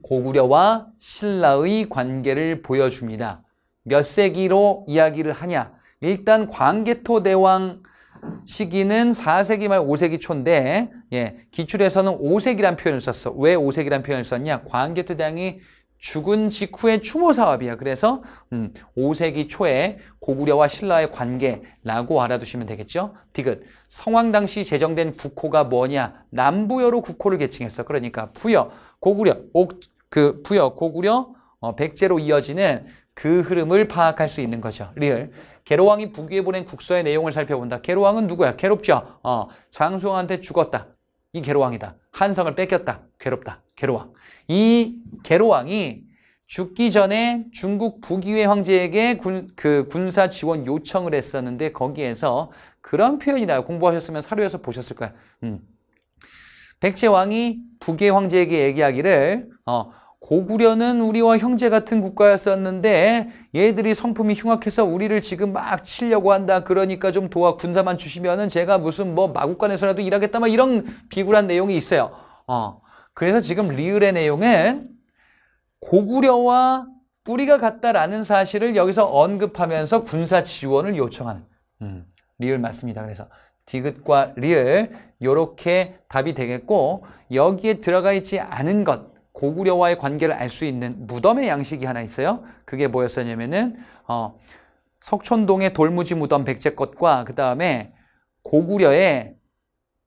고구려와 신라의 관계를 보여줍니다. 몇 세기로 이야기를 하냐? 일단 광개토대왕 시기는 4세기 말 5세기 초인데 기출에서는 5세기란 표현을 썼어. 왜 5세기란 표현을 썼냐? 광개토대왕이 죽은 직후의 추모 사업이야. 그래서 5세기 초에 고구려와 신라의 관계라고 알아두시면 되겠죠. 디귿. 성왕 당시 제정된 국호가 뭐냐? 남부여로 국호를 계칭했어. 그러니까 부여, 고구려, 부여, 고구려, 백제로 이어지는 그 흐름을 파악할 수 있는 거죠. 리을. 계로왕이 북위에 보낸 국서의 내용을 살펴본다. 계로왕은 누구야? 괴롭죠. 장수왕한테 죽었다. 이 계로왕이다. 한성을 뺏겼다. 괴롭다. 계로왕. 이 계로왕이 죽기 전에 중국 북위의 황제에게 군사 지원 요청을 했었는데 거기에서 그런 표현이 나요. 공부하셨으면 사료에서 보셨을 거야. 백제왕이 북위의 황제에게 얘기하기를 고구려는 우리와 형제 같은 국가였었는데 얘들이 성품이 흉악해서 우리를 지금 막 치려고 한다. 그러니까 좀 도와 군사만 주시면은 제가 무슨 뭐 마국간에서라도 일하겠다. 막 이런 비굴한 내용이 있어요. 그래서 지금 리을의 내용은 고구려와 뿌리가 같다라는 사실을 여기서 언급하면서 군사 지원을 요청하는 리을 맞습니다. 그래서 디귿과 리을 이렇게 답이 되겠고 여기에 들어가 있지 않은 것 고구려와의 관계를 알 수 있는 무덤의 양식이 하나 있어요. 그게 뭐였었냐면은 석촌동의 돌무지 무덤 백제것과 그 다음에 고구려의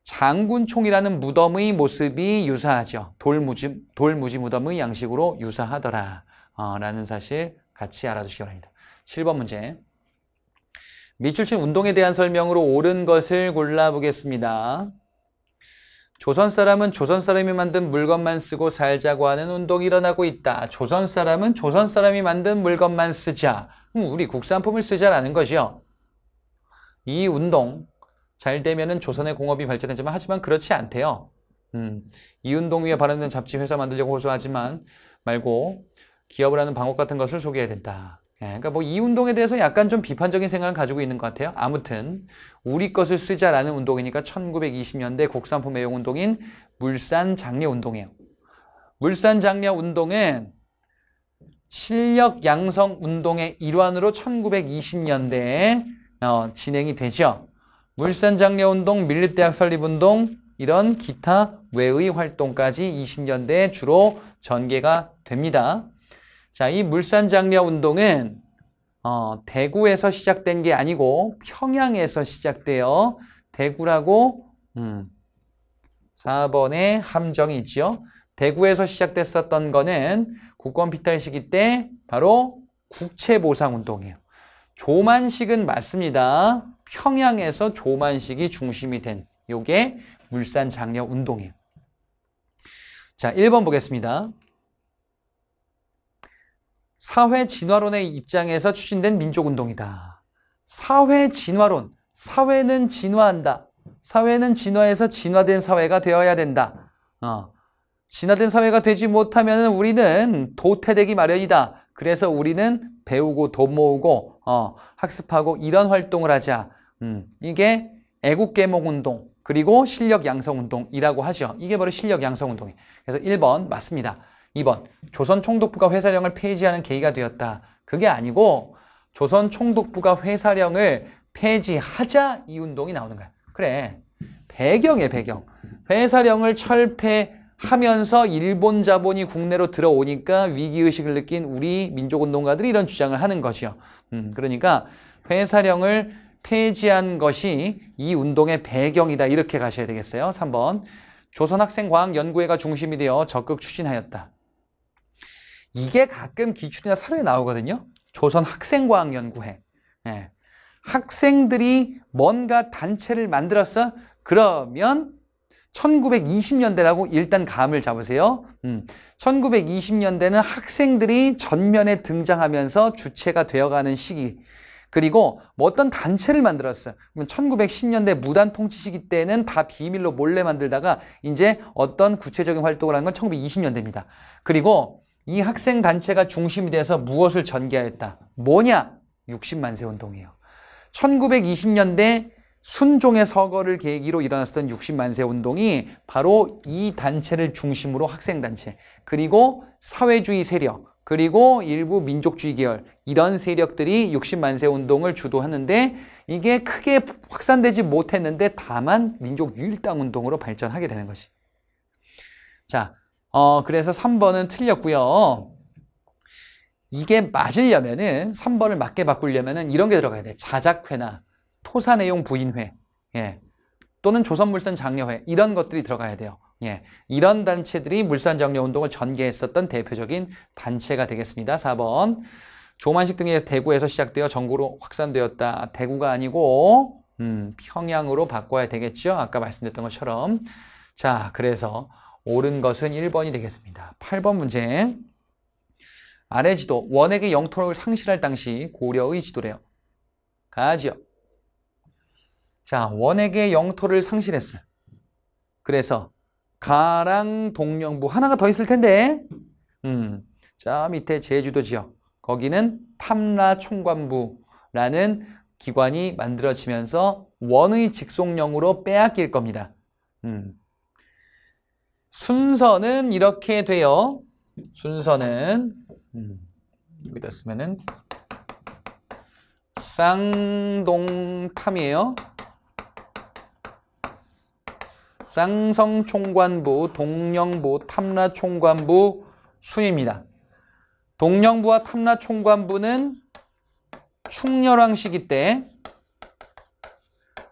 장군총이라는 무덤의 모습이 유사하죠. 돌무지 무덤의 양식으로 유사하더라 라는 사실 같이 알아두시기 바랍니다. 7번 문제. 밑줄 친 운동에 대한 설명으로 옳은 것을 골라보겠습니다. 조선 사람은 조선 사람이 만든 물건만 쓰고 살자고 하는 운동이 일어나고 있다. 조선 사람은 조선 사람이 만든 물건만 쓰자. 우리 국산품을 쓰자라는 거죠. 이 운동 잘 되면은 조선의 공업이 발전했지만 하지만 그렇지 않대요. 이 운동 위에 발행된 잡지 회사 만들려고 호소하지만 말고 기업을 하는 방법 같은 것을 소개해야 된다. 그러니까 뭐 이 운동에 대해서 약간 좀 비판적인 생각을 가지고 있는 것 같아요. 아무튼 우리 것을 쓰자라는 운동이니까 1920년대 국산품 애용 운동인 물산장려운동이에요. 물산장려운동은 실력 양성 운동의 일환으로 1920년대에 진행이 되죠. 물산장려운동, 밀립대학 설립운동 이런 기타 외의 활동까지 20년대에 주로 전개가 됩니다. 자, 이 물산장려운동은 대구에서 시작된 게 아니고 평양에서 시작돼요. 대구라고 4번에 함정이 있죠. 대구에서 시작됐었던 거는 국권피탈 시기 때 바로 국채보상운동이에요. 조만식은 맞습니다. 평양에서 조만식이 중심이 된 요게 물산장려운동이에요. 자, 1번 보겠습니다. 사회 진화론의 입장에서 추진된 민족운동이다. 사회 진화론. 사회는 진화한다. 사회는 진화해서 진화된 사회가 되어야 된다. 진화된 사회가 되지 못하면 우리는 도태되기 마련이다. 그래서 우리는 배우고 돈 모으고 학습하고 이런 활동을 하자. 이게 애국계몽운동 그리고 실력양성운동이라고 하죠. 이게 바로 실력양성운동이에요. 그래서 1번 맞습니다. 2번 조선 총독부가 회사령을 폐지하는 계기가 되었다. 그게 아니고 조선 총독부가 회사령을 폐지하자 이 운동이 나오는 거야. 그래, 배경이에요. 배경. 회사령을 철폐하면서 일본 자본이 국내로 들어오니까 위기의식을 느낀 우리 민족운동가들이 이런 주장을 하는 것이요. 그러니까 회사령을 폐지한 것이 이 운동의 배경이다. 이렇게 가셔야 되겠어요. 3번 조선학생과학연구회가 중심이 되어 적극 추진하였다. 이게 가끔 기출이나 사료에 나오거든요. 조선학생과학연구회. 학생들이 뭔가 단체를 만들었어? 그러면 1920년대라고 일단 감을 잡으세요. 1920년대는 학생들이 전면에 등장하면서 주체가 되어가는 시기. 그리고 뭐 어떤 단체를 만들었어요. 1910년대 무단 통치 시기 때는 다 비밀로 몰래 만들다가 이제 어떤 구체적인 활동을 한 건 1920년대입니다. 그리고 이 학생 단체가 중심이 돼서 무엇을 전개하였다. 뭐냐? 60만세 운동이에요. 1920년대 순종의 서거를 계기로 일어났었던 60만세 운동이 바로 이 단체를 중심으로 학생단체, 그리고 사회주의 세력, 그리고 일부 민족주의 계열, 이런 세력들이 60만세 운동을 주도하는데 이게 크게 확산되지 못했는데 다만 민족유일당 운동으로 발전하게 되는 것이. 자, 그래서 3번은 틀렸고요. 이게 맞으려면은 3번을 맞게 바꾸려면은 이런 게 들어가야 돼. 자작회나 토사내용 부인회, 예, 또는 조선물산 장려회, 이런 것들이 들어가야 돼요. 예, 이런 단체들이 물산장려운동을 전개했었던 대표적인 단체가 되겠습니다. 4번. 조만식 등에 대구에서 시작되어 전국으로 확산되었다. 대구가 아니고 평양으로 바꿔야 되겠죠. 아까 말씀드렸던 것처럼. 자, 그래서 옳은 것은 1번이 되겠습니다. 8번 문제. 아래 지도, 원에게 영토를 상실할 당시 고려의 지도래요. 가지요. 자, 원에게 영토를 상실했어요. 그래서 가랑 동령부 하나가 더 있을 텐데, 저 밑에 제주도 지역, 거기는 탐라총관부라는 기관이 만들어지면서 원의 직속령으로 빼앗길 겁니다. 순서는 이렇게 돼요. 순서는 여기다 쓰면은 쌍동탐이에요. 쌍성총관부, 동령부, 탐라총관부 순입니다. 동령부와 탐라총관부는 충렬왕 시기 때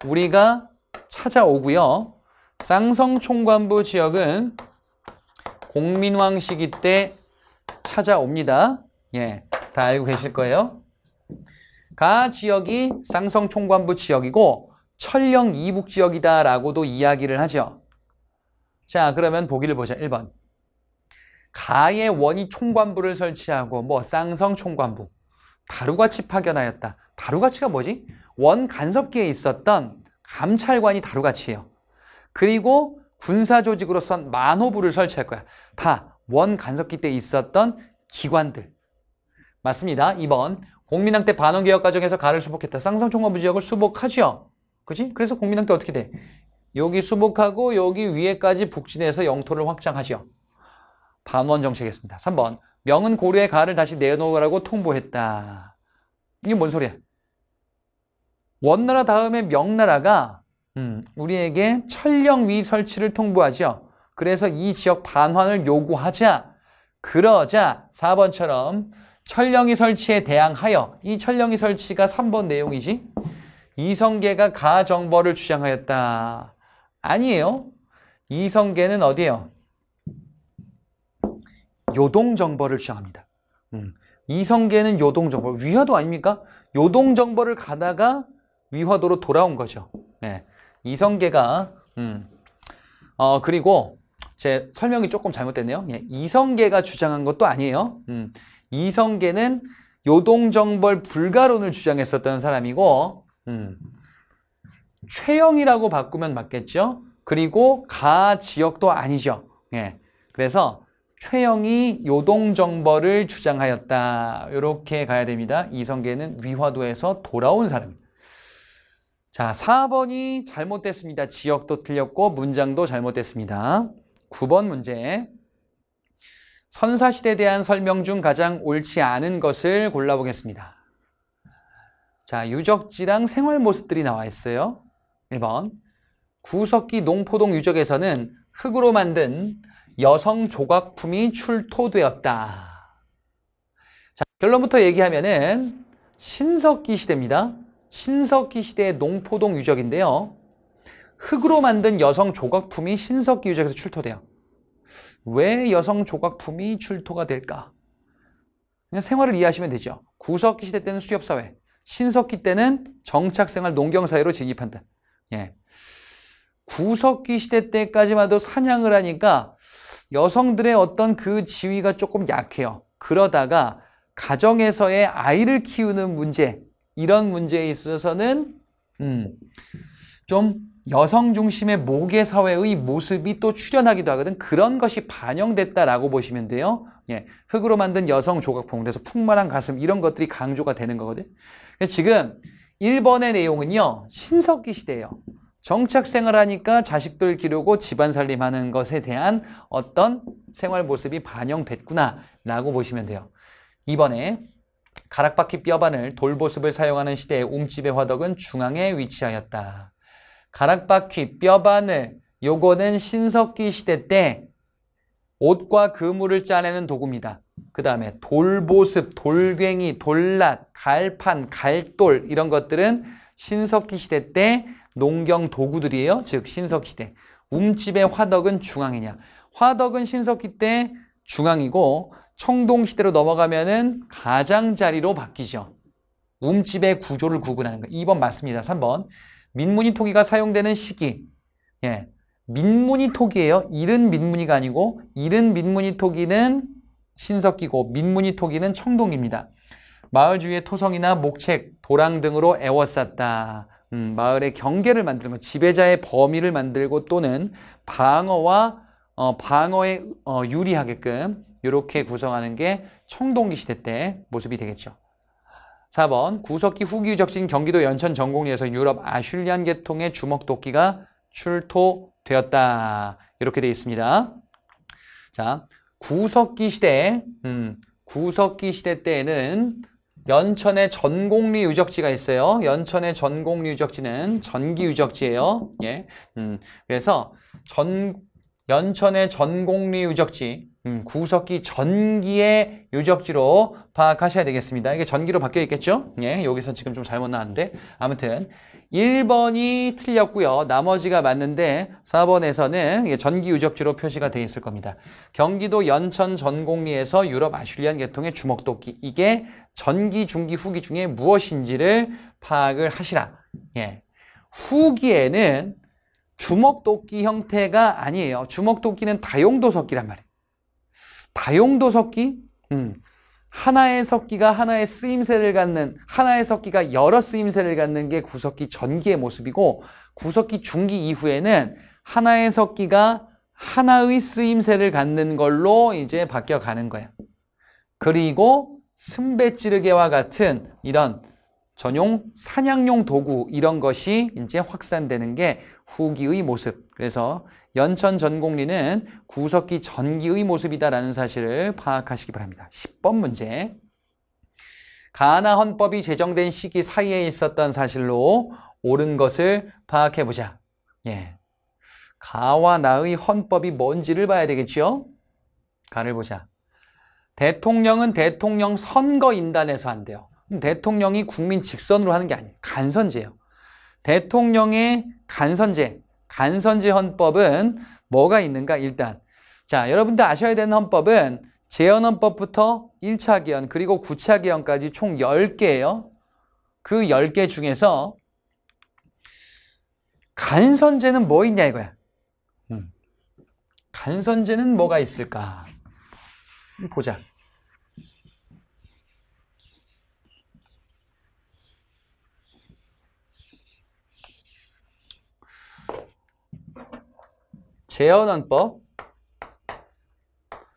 우리가 찾아오고요. 쌍성총관부 지역은 공민왕 시기 때 찾아옵니다. 예, 다 알고 계실 거예요. 가 지역이 쌍성총관부 지역이고 철령 이북 지역이다라고도 이야기를 하죠. 자, 그러면 보기를 보자. 1번. 가의 원이 총관부를 설치하고 뭐 쌍성 총관부, 다루가치 파견하였다. 다루가치가 뭐지? 원 간섭기에 있었던 감찰관이 다루가치예요. 그리고 군사 조직으로선 만호부를 설치할 거야. 다 원 간섭기 때 있었던 기관들. 맞습니다. 2번. 공민왕 때 반원개혁 과정에서 가를 수복했다. 쌍성 총관부 지역을 수복하죠. 그치? 그래서 공민왕 때 어떻게 돼? 여기 수복하고 여기 위에까지 북진해서 영토를 확장하죠. 반원 정책이었습니다. 3번. 명은 고려의 가를 다시 내놓으라고 통보했다. 이게 뭔 소리야? 원나라 다음에 명나라가 우리에게 철령위 설치를 통보하죠. 그래서 이 지역 반환을 요구하자. 그러자 4번처럼 철령위 설치에 대항하여, 이 철령위 설치가 3번 내용이지, 이성계가 가정벌을 주장하였다. 아니에요. 이성계는 어디예요? 요동정벌을 주장합니다. 이성계는 요동정벌, 위화도 아닙니까? 요동정벌을 가다가 위화도로 돌아온 거죠. 네. 이성계가 그리고 제 설명이 조금 잘못됐네요. 예. 이성계가 주장한 것도 아니에요. 이성계는 요동정벌 불가론을 주장했었던 사람이고, 최영이라고 바꾸면 맞겠죠. 그리고 가 지역도 아니죠. 예. 그래서 최영이 요동정벌을 주장하였다. 이렇게 가야 됩니다. 이성계는 위화도에서 돌아온 사람입니다. 자, 4번이 잘못됐습니다. 지역도 틀렸고 문장도 잘못됐습니다. 9번 문제. 선사시대에 대한 설명 중 가장 옳지 않은 것을 골라보겠습니다. 자, 유적지랑 생활 모습들이 나와 있어요. 1번. 구석기 농포동 유적에서는 흙으로 만든 여성 조각품이 출토되었다. 자, 결론부터 얘기하면은 신석기 시대입니다. 신석기 시대의 농포동 유적인데요. 흙으로 만든 여성 조각품이 신석기 유적에서 출토돼요. 왜 여성 조각품이 출토가 될까? 그냥 생활을 이해하시면 되죠. 구석기 시대 때는 수렵사회, 신석기 때는 정착생활 농경사회로 진입한다. 예. 구석기 시대 때까지만 해도 사냥을 하니까 여성들의 어떤 그 지위가 조금 약해요. 그러다가 가정에서의 아이를 키우는 문제, 이런 문제에 있어서는 좀 여성 중심의 모계 사회의 모습이 또 출현하기도 하거든. 그런 것이 반영됐다라고 보시면 돼요. 예, 흙으로 만든 여성 조각품, 그래서 풍만한 가슴 이런 것들이 강조가 되는 거거든. 그래서 지금 1번의 내용은요, 신석기 시대예요. 정착생활 하니까 자식들 기르고 집안 살림하는 것에 대한 어떤 생활 모습이 반영됐구나라고 보시면 돼요. 2번에 가락바퀴 뼈바늘, 돌보습을 사용하는 시대에 움집의 화덕은 중앙에 위치하였다. 가락바퀴 뼈바늘, 요거는 신석기 시대 때 옷과 그물을 짜내는 도구입니다. 그 다음에 돌보습, 돌괭이, 돌랏, 갈판, 갈돌 이런 것들은 신석기 시대 때 농경 도구들이에요. 즉 신석기 시대. 움집의 화덕은 중앙이냐. 화덕은 신석기 때 중앙이고 청동시대로 넘어가면은 가장자리로 바뀌죠. 움집의 구조를 구분하는 거. 2번 맞습니다. 3번. 민무늬 토기가 사용되는 시기. 예. 민무늬 토기예요. 이른 민무늬가 아니고 이른 민무늬 토기는 신석기고 민무늬 토기는 청동기입니다. 마을 주위의 토성이나 목책, 도랑 등으로 에워쌌다. 마을의 경계를 만드는 것, 지배자의 범위를 만들고 또는 방어에 유리하게끔 이렇게 구성하는 게 청동기 시대 때 모습이 되겠죠. 4번 구석기 후기 유적지인 경기도 연천 전곡리에서 유럽 아슐리안 계통의 주먹도끼가 출토되었다. 이렇게 되어 있습니다. 자, 구석기 시대 때에는 연천의 전곡리 유적지가 있어요. 연천의 전곡리 유적지는 전기 유적지예요. 예. 그래서 연천의 전곡리 유적지, 구석기 전기의 유적지로 파악하셔야 되겠습니다. 이게 전기로 바뀌어 있겠죠? 예, 여기서 지금 좀 잘못 나왔는데 아무튼 1번이 틀렸고요. 나머지가 맞는데 4번에서는 전기 유적지로 표시가 되어 있을 겁니다. 경기도 연천 전곡리에서 유럽 아슐리안 계통의 주먹도끼, 이게 전기, 중기, 후기 중에 무엇인지를 파악을 하시라. 예. 후기에는 주먹도끼 형태가 아니에요. 주먹도끼는 다용도석기란 말이에요. 다용도석기? 하나의 석기가 하나의 쓰임새를 갖는, 하나의 석기가 여러 쓰임새를 갖는 게 구석기 전기의 모습이고, 구석기 중기 이후에는 하나의 석기가 하나의 쓰임새를 갖는 걸로 이제 바뀌어 가는 거예요. 그리고 승배찌르개와 같은 이런 전용 사냥용 도구 이런 것이 이제 확산되는 게 후기의 모습. 그래서 연천 전곡리는 구석기 전기의 모습이다라는 사실을 파악하시기 바랍니다. 10번 문제. 가나 헌법이 제정된 시기 사이에 있었던 사실로 옳은 것을 파악해보자. 예. 가와 나의 헌법이 뭔지를 봐야 되겠죠? 가를 보자. 대통령은 대통령 선거인단에서 한대요. 대통령이 국민 직선으로 하는 게 아니에요. 간선제예요. 대통령의 간선제 헌법은 뭐가 있는가? 일단 자, 여러분들 아셔야 되는 헌법은 제헌헌법부터 1차 개헌 그리고 9차 개헌까지 총 10개예요. 그 10개 중에서 간선제는 뭐 있냐 이거야. 간선제는 뭐가 있을까? 보자. 제헌헌법,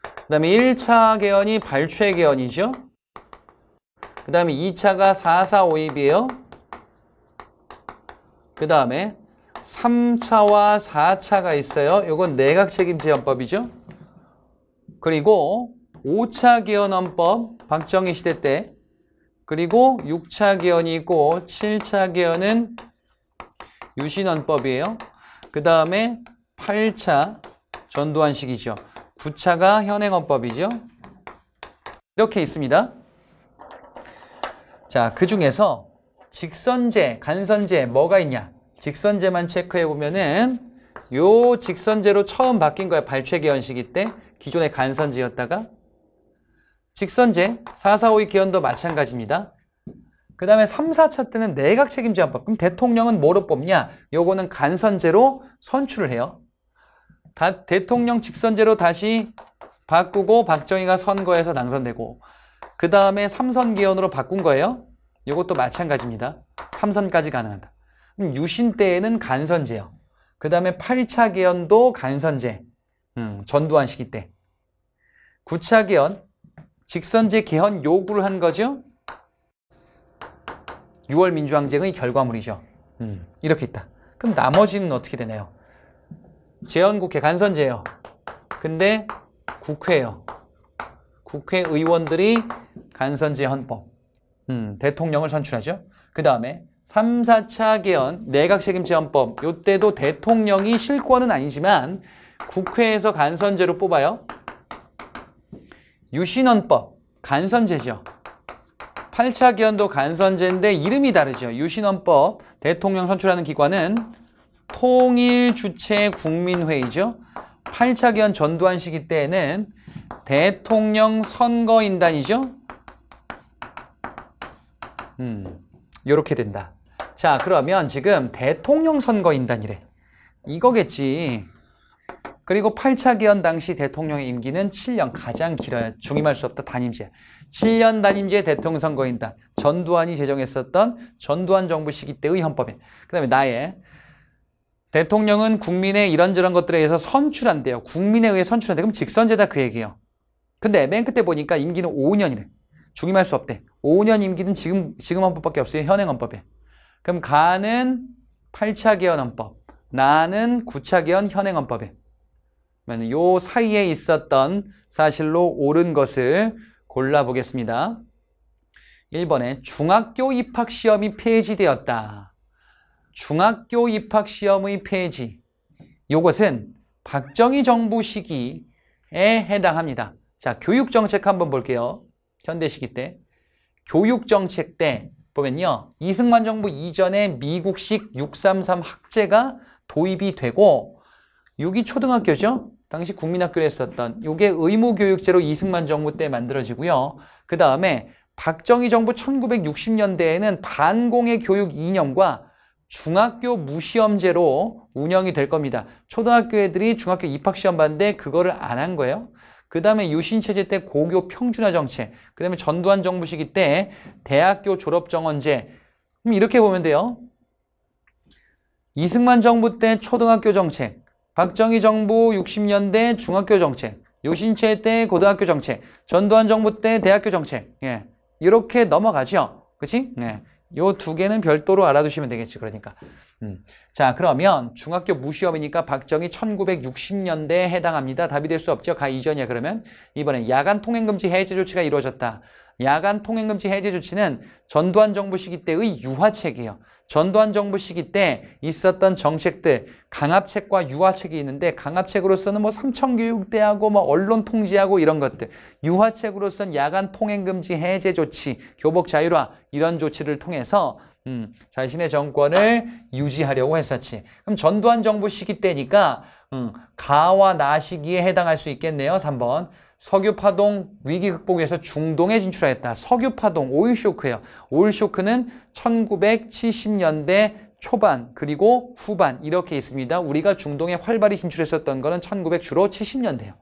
그 다음에 1차 개헌이 발췌 개헌이죠. 그 다음에 2차가 4.4.5입이에요. 그 다음에 3차와 4차가 있어요. 이건 내각 책임제 헌법이죠. 그리고 5차 개헌헌법, 박정희 시대 때, 그리고 6차 개헌이 있고 7차 개헌은 유신헌법이에요. 그 다음에 8차 전두환식이죠. 9차가 현행헌법이죠. 이렇게 있습니다. 자, 그 중에서 직선제, 간선제 뭐가 있냐? 직선제만 체크해 보면은 요 직선제로 처음 바뀐 거예요. 발췌 개헌 시기 때. 기존의 간선제였다가 직선제, 4.4.5의 개헌도 마찬가지입니다. 그 다음에 3, 4차 때는 내각 책임제 헌법. 그럼 대통령은 뭐로 뽑냐? 요거는 간선제로 선출을 해요. 대통령 직선제로 다시 바꾸고 박정희가 선거에서 당선되고 그 다음에 3선 개헌으로 바꾼 거예요. 이것도 마찬가지입니다. 3선까지 가능하다. 그럼 유신 때에는 간선제요. 그 다음에 8차 개헌도 간선제. 전두환 시기 때. 9차 개헌, 직선제 개헌 요구를 한 거죠. 6월 민주항쟁의 결과물이죠. 이렇게 있다. 그럼 나머지는 어떻게 되나요? 재헌국회 간선제예요. 근데 국회예요. 국회의원들이 간선제 헌법. 대통령을 선출하죠. 그 다음에 3, 4차 개헌 내각책임제 헌법. 이때도 대통령이 실권은 아니지만 국회에서 간선제로 뽑아요. 유신헌법 간선제죠. 8차 개헌도 간선제인데 이름이 다르죠. 유신헌법 대통령 선출하는 기관은 통일주체국민회의죠. 8차 개헌 전두환 시기 때에는 대통령 선거인단이죠. 요렇게 된다. 자, 그러면 지금 대통령 선거인단이래. 이거겠지. 그리고 8차 개헌 당시 대통령의 임기는 7년, 가장 길어요. 중임할 수 없다. 단임제. 7년 단임제 대통령 선거인단. 전두환이 제정했었던 전두환 정부 시기 때의 헌법에. 그 다음에 나의 대통령은 국민의 이런저런 것들에 의해서 선출한대요. 국민에 의해 선출한대. 그럼 직선제다 그 얘기예요. 근데 맨 끝에 보니까 임기는 5년이래. 중임할 수 없대. 5년 임기는 지금 헌법밖에 없어요. 현행 헌법에. 그럼 가는 8차 개헌 헌법. 나는 9차 개헌 현행 헌법에. 요 사이에 있었던 사실로 옳은 것을 골라보겠습니다. 1번에 중학교 입학시험이 폐지되었다. 중학교 입학시험의 폐지. 요것은 박정희 정부 시기에 해당합니다. 자, 교육정책 한번 볼게요. 현대 시기 때. 교육정책 때 보면요. 이승만 정부 이전에 미국식 633 학제가 도입이 되고 6이 초등학교죠. 당시 국민학교를 했었던 요게 의무교육제로 이승만 정부 때 만들어지고요. 그 다음에 박정희 정부 1960년대에는 반공의 교육 이념과 중학교 무시험제로 운영이 될 겁니다. 초등학교 애들이 중학교 입학시험 봤는데 그거를 안 한 거예요. 그 다음에 유신체제 때 고교 평준화 정책, 그 다음에 전두환 정부 시기 때 대학교 졸업정원제. 이렇게 보면 돼요. 이승만 정부 때 초등학교 정책, 박정희 정부 60년대 중학교 정책, 유신체 때 고등학교 정책, 전두환 정부 때 대학교 정책. 예. 이렇게 넘어가죠. 그치? 예. 요 두 개는 별도로 알아두시면 되겠지. 그러니까. 자, 그러면 중학교 무시험이니까 박정희 1960년대에 해당합니다. 답이 될 수 없죠. 가 이전이야. 그러면 이번에 야간 통행금지 해제 조치가 이루어졌다. 야간 통행금지 해제 조치는 전두환 정부 시기 때의 유화책이에요. 전두환 정부 시기 때 있었던 정책들, 강압책과 유화책이 있는데 강압책으로서는 뭐 삼청교육대하고 뭐 언론 통제하고 이런 것들, 유화책으로서는 야간 통행금지 해제 조치, 교복 자율화 이런 조치를 통해서 자신의 정권을 유지하려고 했었지. 그럼 전두환 정부 시기 때니까 가와 나 시기에 해당할 수 있겠네요. 3번. 석유파동 위기 극복 위해서 중동에 진출하였다. 석유파동, 오일쇼크예요. 오일쇼크는 1970년대 초반 그리고 후반 이렇게 있습니다. 우리가 중동에 활발히 진출했었던 거는 1900 주로 70년대예요.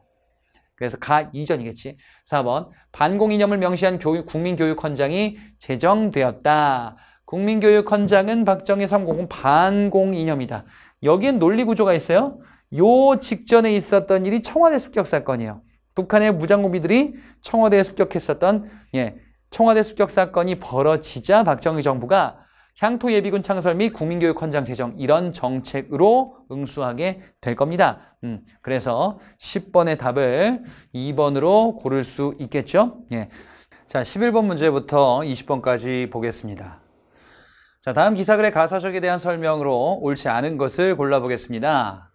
그래서 가 이전이겠지. 4번. 반공이념을 명시한 국민교육헌장이 제정되었다. 국민교육헌장은 박정희 3공은 반공이념이다. 여기엔 논리구조가 있어요. 요 직전에 있었던 일이 청와대 습격 사건이에요. 북한의 무장고비들이 청와대에 습격했었던 청와대 습격 사건이 벌어지자 박정희 정부가 향토예비군 창설 및 국민교육헌장 제정 이런 정책으로 응수하게 될 겁니다. 그래서 10번의 답을 2번으로 고를 수 있겠죠. 예. 자, 11번 문제부터 20번까지 보겠습니다. 자, 다음 기사글의 가사적에 대한 설명으로 옳지 않은 것을 골라보겠습니다.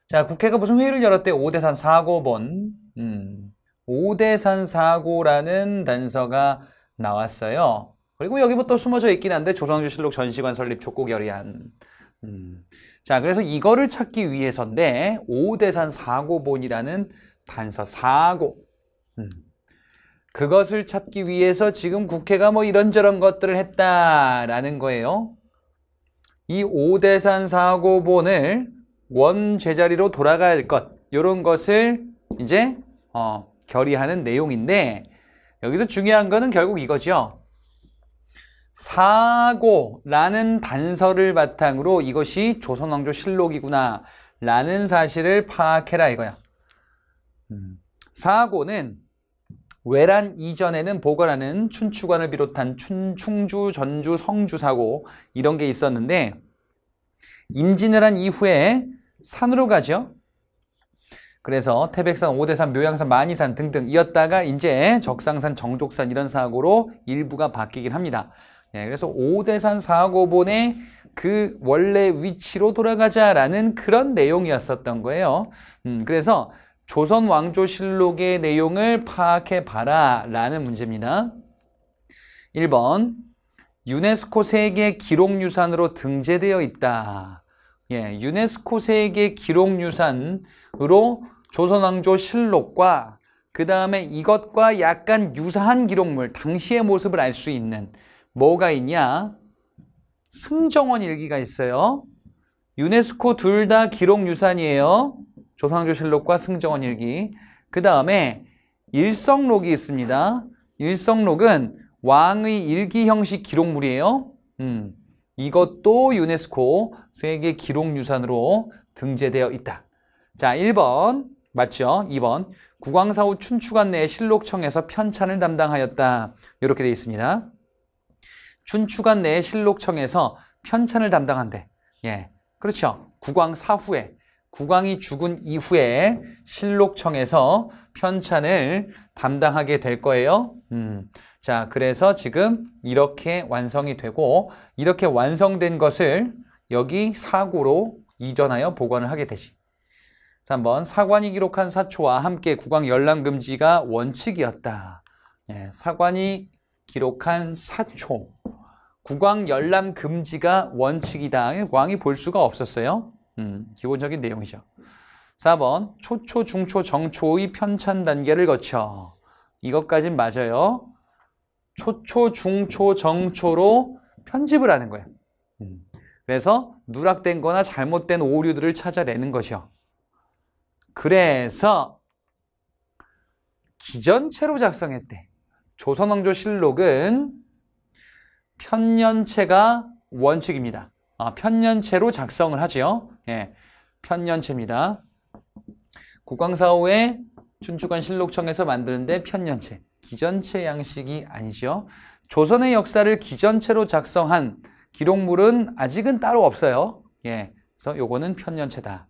자, 국회가 무슨 회의를 열었대? 오대산 사고본. 오대산 사고라는 단서가 나왔어요. 그리고 여기 뭐 또 숨어져 있긴 한데 조선조실록 전시관 설립 촉구 결의안. 자, 그래서 이거를 찾기 위해서인데 오대산 사고본이라는 단서 사고. 그것을 찾기 위해서 지금 국회가 뭐 이런저런 것들을 했다라는 거예요. 이 오대산 사고본을 원 제자리로 돌아갈 것, 이런 것을 이제 결의하는 내용인데 여기서 중요한 거는 결국 이거죠. 사고라는 단서를 바탕으로 이것이 조선왕조실록이구나 라는 사실을 파악해라 이거야. 사고는 외란 이전에는 보거라는 춘추관을 비롯한 충주, 전주, 성주 사고 이런 게 있었는데 임진을 한 이후에 산으로 가죠. 그래서 태백산, 오대산, 묘양산, 만이산 등등 이었다가 이제 적상산, 정족산 이런 사고로 일부가 바뀌긴 합니다. 네, 그래서 오대산 사고본의 그 원래 위치로 돌아가자라는 그런 내용이었었던 거예요. 그래서 조선왕조실록의 내용을 파악해봐라 라는 문제입니다. 1번 유네스코 세계 기록유산으로 등재되어 있다. 예, 유네스코 세계 기록유산으로 조선왕조실록과 그 다음에 이것과 약간 유사한 기록물, 당시의 모습을 알 수 있는 뭐가 있냐? 승정원 일기가 있어요. 유네스코 둘 다 기록유산이에요. 조선왕조실록과 승정원 일기. 그 다음에 일성록이 있습니다. 일성록은 왕의 일기 형식 기록물이에요. 이것도 유네스코 세계 기록유산으로 등재되어 있다. 자, 1번 맞죠? 2번 국왕사후 춘추관 내 실록청에서 편찬을 담당하였다. 이렇게 되어 있습니다. 춘추관 내 실록청에서 편찬을 담당한대. 예, 그렇죠. 국왕 사후에, 국왕이 죽은 이후에 실록청에서 편찬을 담당하게 될 거예요. 자, 그래서 지금 이렇게 완성이 되고 이렇게 완성된 것을 여기 사고로 이전하여 보관을 하게 되지. 3번 사관이 기록한 사초와 함께 국왕 열람금지가 원칙이었다. 예, 사관이 기록한 사초, 국왕 열람금지가 원칙이다. 왕이 볼 수가 없었어요. 기본적인 내용이죠. 4번 초초, 중초, 정초의 편찬 단계를 거쳐. 이것까진 맞아요. 초초, 중초, 정초로 편집을 하는 거예요. 그래서 누락된 거나 잘못된 오류들을 찾아내는 것이요. 그래서 기전체로 작성했대. 조선왕조실록은 편년체가 원칙입니다. 편년체로 작성을 하지요. 예, 편년체입니다. 국왕사후에 춘추관 실록청에서 만드는데 편년체, 기전체 양식이 아니죠. 조선의 역사를 기전체로 작성한 기록물은 아직은 따로 없어요. 예, 그래서 요거는 편년체다.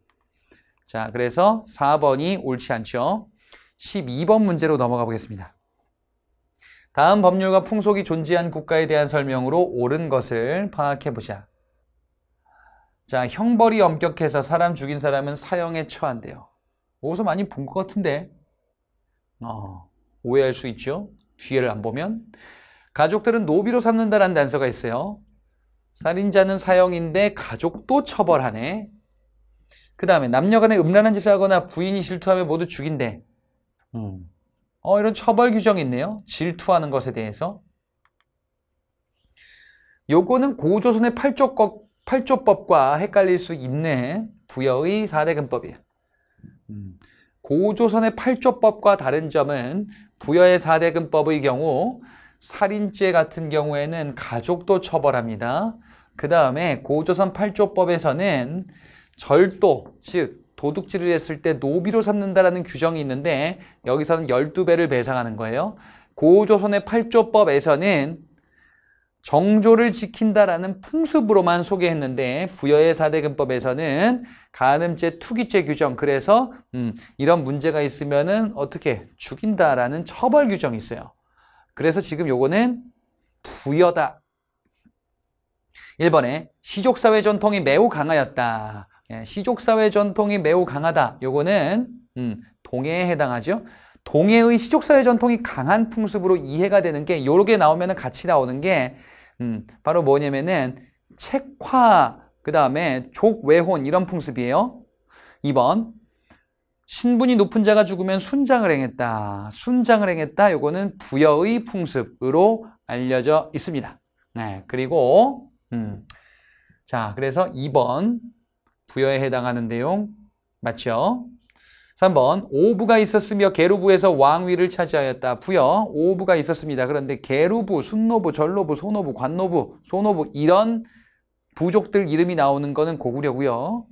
자, 그래서 4번이 옳지 않죠. 12번 문제로 넘어가 보겠습니다. 다음 법률과 풍속이 존재한 국가에 대한 설명으로 옳은 것을 파악해보자. 자, 형벌이 엄격해서 사람 죽인 사람은 사형에 처한대요. 어디서 많이 본 것 같은데 오해할 수 있죠. 뒤에를 안 보면. 가족들은 노비로 삼는다라는 단서가 있어요. 살인자는 사형인데 가족도 처벌하네. 그 다음에 남녀간에 음란한 짓을 하거나 부인이 질투하면 모두 죽인대. 이런 처벌 규정이 있네요. 질투하는 것에 대해서. 요거는 고조선의 8조법과 헷갈릴 수 있는 부여의 4대근법이에요. 고조선의 8조법과 다른 점은 부여의 4대근법의 경우 살인죄 같은 경우에는 가족도 처벌합니다. 그 다음에 고조선 8조법에서는 절도, 즉 도둑질을 했을 때 노비로 삼는다라는 규정이 있는데 여기서는 12배를 배상하는 거예요. 고조선의 8조법에서는 정조를 지킨다라는 풍습으로만 소개했는데 부여의 4대근법에서는 간음죄, 투기죄 규정, 그래서 이런 문제가 있으면은 어떻게 죽인다라는 처벌 규정이 있어요. 그래서 지금 요거는 부여다. 1번에 시족사회 전통이 매우 강하였다. 시족사회 전통이 매우 강하다. 요거는 동해에 해당하죠. 동해의 시족사회 전통이 강한 풍습으로 이해가 되는 게 요렇게 나오면 같이 나오는 게 바로 뭐냐면은 책화, 그 다음에 족외혼 이런 풍습이에요. 2번 신분이 높은 자가 죽으면 순장을 행했다. 순장을 행했다. 요거는 부여의 풍습으로 알려져 있습니다. 네, 그리고 자, 그래서 2번 부여에 해당하는 내용 맞죠? 3번 오부가 있었으며 게루부에서 왕위를 차지하였다. 부여 오부가 있었습니다. 그런데 게루부, 순노부, 전노부, 소노부, 관노부, 소노부 이런 부족들 이름이 나오는 거는 고구려고요.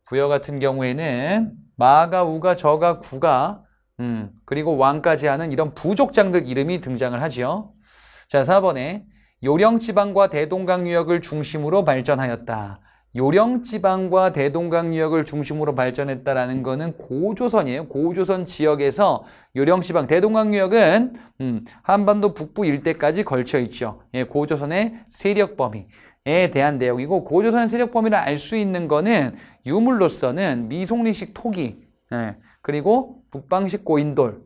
부여 같은 경우에는 마가, 우가, 저가, 구가 그리고 왕까지 하는 이런 부족장들 이름이 등장을 하죠. 자, 4번에 요령지방과 대동강 유역을 중심으로 발전하였다. 요령지방과 대동강 유역을 중심으로 발전했다라는 거는 고조선이에요. 고조선 지역에서 요령지방, 대동강 유역은 한반도 북부 일대까지 걸쳐 있죠. 예, 고조선의 세력 범위에 대한 내용이고, 고조선 세력 범위를 알 수 있는 거는 유물로서는 미송리식 토기, 예, 그리고 북방식 고인돌,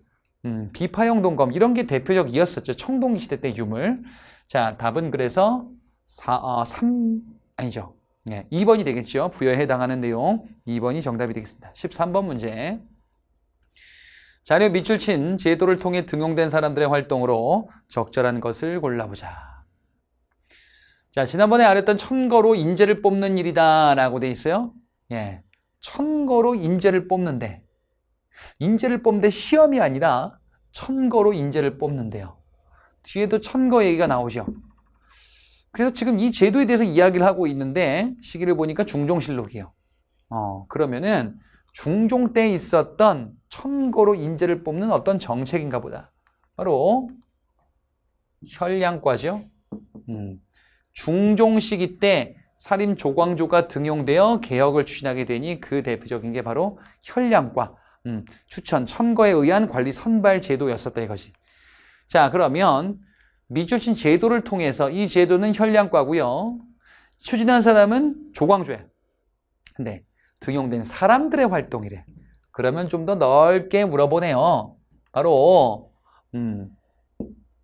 비파형 동검 이런 게 대표적이었었죠. 청동기 시대 때 유물. 자, 답은 그래서 3 아니죠. 네, 2번이 되겠죠. 부여에 해당하는 내용 2번이 정답이 되겠습니다. 13번 문제. 자료 밑줄 친 제도를 통해 등용된 사람들의 활동으로 적절한 것을 골라보자. 자, 지난번에 알았던 천거로 인재를 뽑는 일이다 라고 돼 있어요. 예, 천거로 인재를 뽑는데, 인재를 뽑는데 시험이 아니라 천거로 인재를 뽑는데요. 뒤에도 천거 얘기가 나오죠. 그래서 지금 이 제도에 대해서 이야기를 하고 있는데 시기를 보니까 중종실록이에요. 그러면은 중종 때 있었던 천거로 인재를 뽑는 어떤 정책인가 보다. 바로 혈량과죠. 중종 시기 때 사림 조광조가 등용되어 개혁을 추진하게 되니 그 대표적인 게 바로 혈량과 추천, 천거에 의한 관리 선발 제도였었다 이것이. 자, 그러면 밑줄 친 제도를 통해서 이 제도는 혈량과고요. 추진한 사람은 조광조야. 근데 등용된 사람들의 활동이래. 그러면 좀 더 넓게 물어보네요. 바로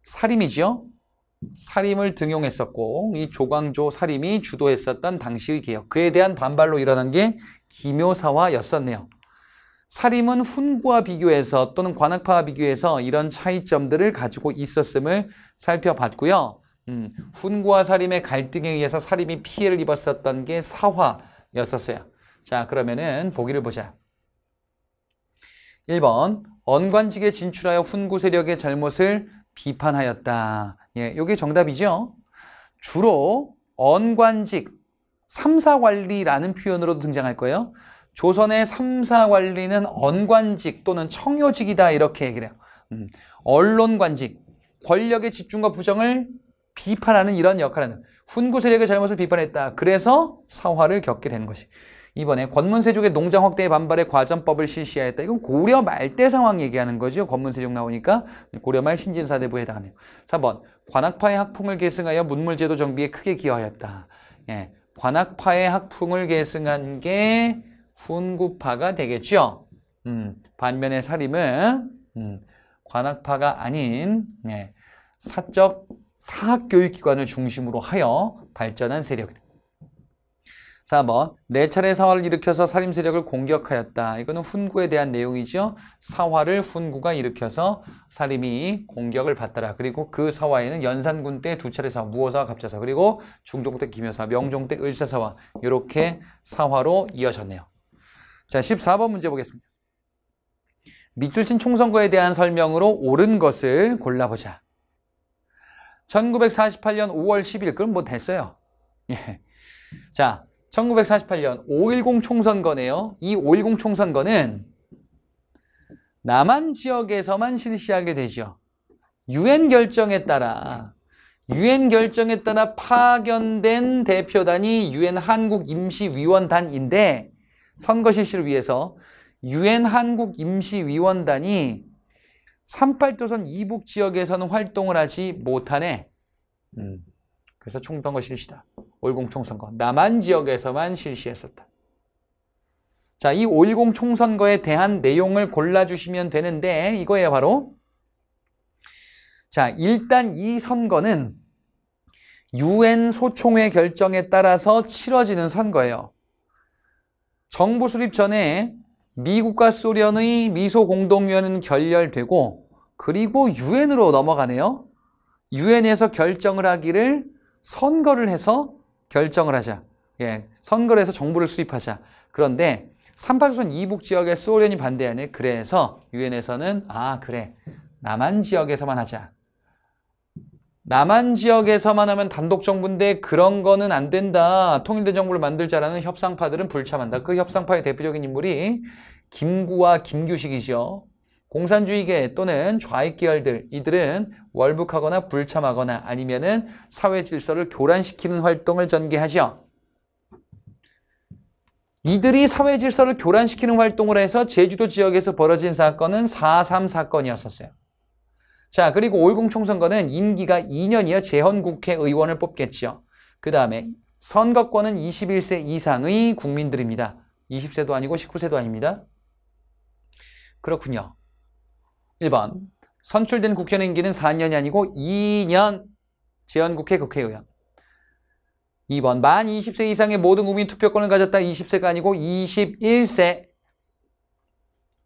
사림이죠. 사림을 등용했었고 이 조광조 사림이 주도했었던 당시의 개혁. 그에 대한 반발로 일어난 게 기묘사화였었네요. 사림은 훈구와 비교해서 또는 관악파와 비교해서 이런 차이점들을 가지고 있었음을 살펴봤고요. 훈구와 사림의 갈등에 의해서 사림이 피해를 입었었던 게 사화였었어요. 자, 그러면은 보기를 보자. 1번 언관직에 진출하여 훈구 세력의 잘못을 비판하였다. 예, 이게 정답이죠. 주로 언관직, 삼사관리라는 표현으로도 등장할 거예요. 조선의 삼사관리는 언관직 또는 청요직이다 이렇게 얘기를 해요. 언론관직, 권력의 집중과 부정을 비판하는 이런 역할을 하는 훈구 세력의 잘못을 비판했다. 그래서 사화를 겪게 되는 것이. 이번에 권문세족의 농장 확대에 반발해 과전법을 실시하였다. 이건 고려 말대 상황 얘기하는 거죠. 권문세족 나오니까 고려 말 신진사대부에 해당하네요. 3번 관악파의 학풍을 계승하여 문물제도 정비에 크게 기여하였다. 예, 관악파의 학풍을 계승한 게 훈구파가 되겠죠. 반면에 사림은 관악파가 아닌 사적 사학교육기관을 중심으로 하여 발전한 세력이다. 4번 네 차례 사화를 일으켜서 사림 세력을 공격하였다. 이거는 훈구에 대한 내용이죠. 사화를 훈구가 일으켜서 사림이 공격을 받더라. 그리고 그 사화에는 연산군 때 2차례 사화, 무호사와 갑자사, 그리고 중종 때 기묘사, 명종 때 을사사화 이렇게 사화로 이어졌네요. 자, 14번 문제 보겠습니다. 밑줄 친 총선거에 대한 설명으로 옳은 것을 골라보자. 1948년 5월 10일, 그럼 뭐 됐어요. 예. 자, 1948년 5.10 총선거네요. 이 5.10 총선거는 남한 지역에서만 실시하게 되죠. 유엔 결정에 따라 파견된 대표단이 유엔 한국임시위원단인데 선거 실시를 위해서 유엔 한국임시위원단이 38도선 이북 지역에서는 활동을 하지 못하네. 그래서 총선거 실시다. 5.10 총선거. 남한 지역에서만 실시했었다. 자, 이 5.10 총선거에 대한 내용을 골라주시면 되는데 이거예요, 바로. 자, 일단 이 선거는 유엔 소총회 결정에 따라서 치러지는 선거예요. 정부 수립 전에 미국과 소련의 미소 공동위원회는 결렬되고 그리고 유엔으로 넘어가네요. 유엔에서 결정을 하기를 선거를 해서 결정을 하자. 예, 선거를 해서 정부를 수립하자. 그런데 3파조선 이북 지역에 소련이 반대하네. 그래서 유엔에서는 그래. 남한 지역에서만 하자. 남한 지역에서만 하면 단독 정부인데 그런 거는 안 된다. 통일된 정부를 만들자라는 협상파들은 불참한다. 그 협상파의 대표적인 인물이 김구와 김규식이죠. 공산주의계 또는 좌익 계열들, 이들은 월북하거나 불참하거나 아니면은 사회 질서를 교란시키는 활동을 전개하죠. 이들이 사회 질서를 교란시키는 활동을 해서 제주도 지역에서 벌어진 사건은 4.3 사건이었었어요. 자, 그리고 5.10 총선거는 임기가 2년이요. 재헌국회의원을 뽑겠죠. 그 다음에 선거권은 21세 이상의 국민들입니다. 20세도 아니고 19세도 아닙니다. 그렇군요. 1번, 선출된 국회의원 임기는 4년이 아니고 2년 재헌국회 국회의원. 2번, 만 20세 이상의 모든 국민 투표권을 가졌다. 20세가 아니고 21세.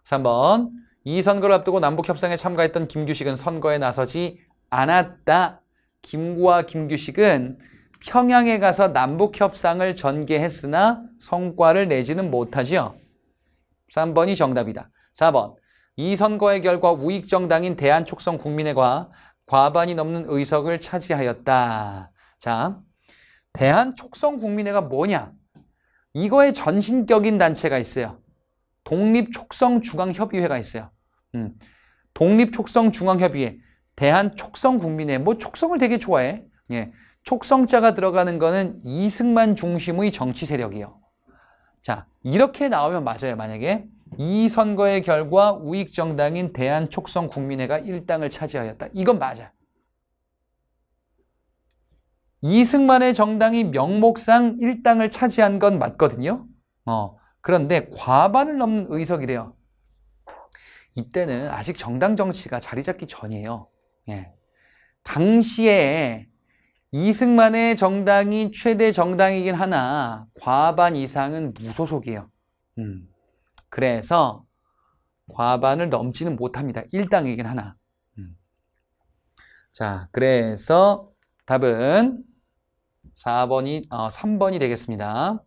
3번, 이 선거를 앞두고 남북협상에 참가했던 김규식은 선거에 나서지 않았다. 김구와 김규식은 평양에 가서 남북협상을 전개했으나 성과를 내지는 못하죠. 3번이 정답이다. 4번, 이 선거의 결과 우익정당인 대한촉성국민회가 과반이 넘는 의석을 차지하였다. 자, 대한촉성국민회가 뭐냐? 이거에 전신격인 단체가 있어요. 독립촉성중앙협의회가 있어요. 독립촉성중앙협의회, 대한촉성국민회. 뭐 촉성을 되게 좋아해. 예, 촉성자가 들어가는 거는 이승만 중심의 정치 세력이에요. 자, 이렇게 나오면 맞아요. 만약에 이 선거의 결과 우익정당인 대한촉성국민회가 1당을 차지하였다. 이건 맞아. 이승만의 정당이 명목상 1당을 차지한 건 맞거든요. 그런데 과반을 넘는 의석이래요. 이때는 아직 정당 정치가 자리 잡기 전이에요. 예. 당시에 이승만의 정당이 최대 정당이긴 하나 과반 이상은 무소속이에요. 그래서 과반을 넘지는 못합니다. 1당이긴 하나. 자, 그래서 답은 3번이 되겠습니다.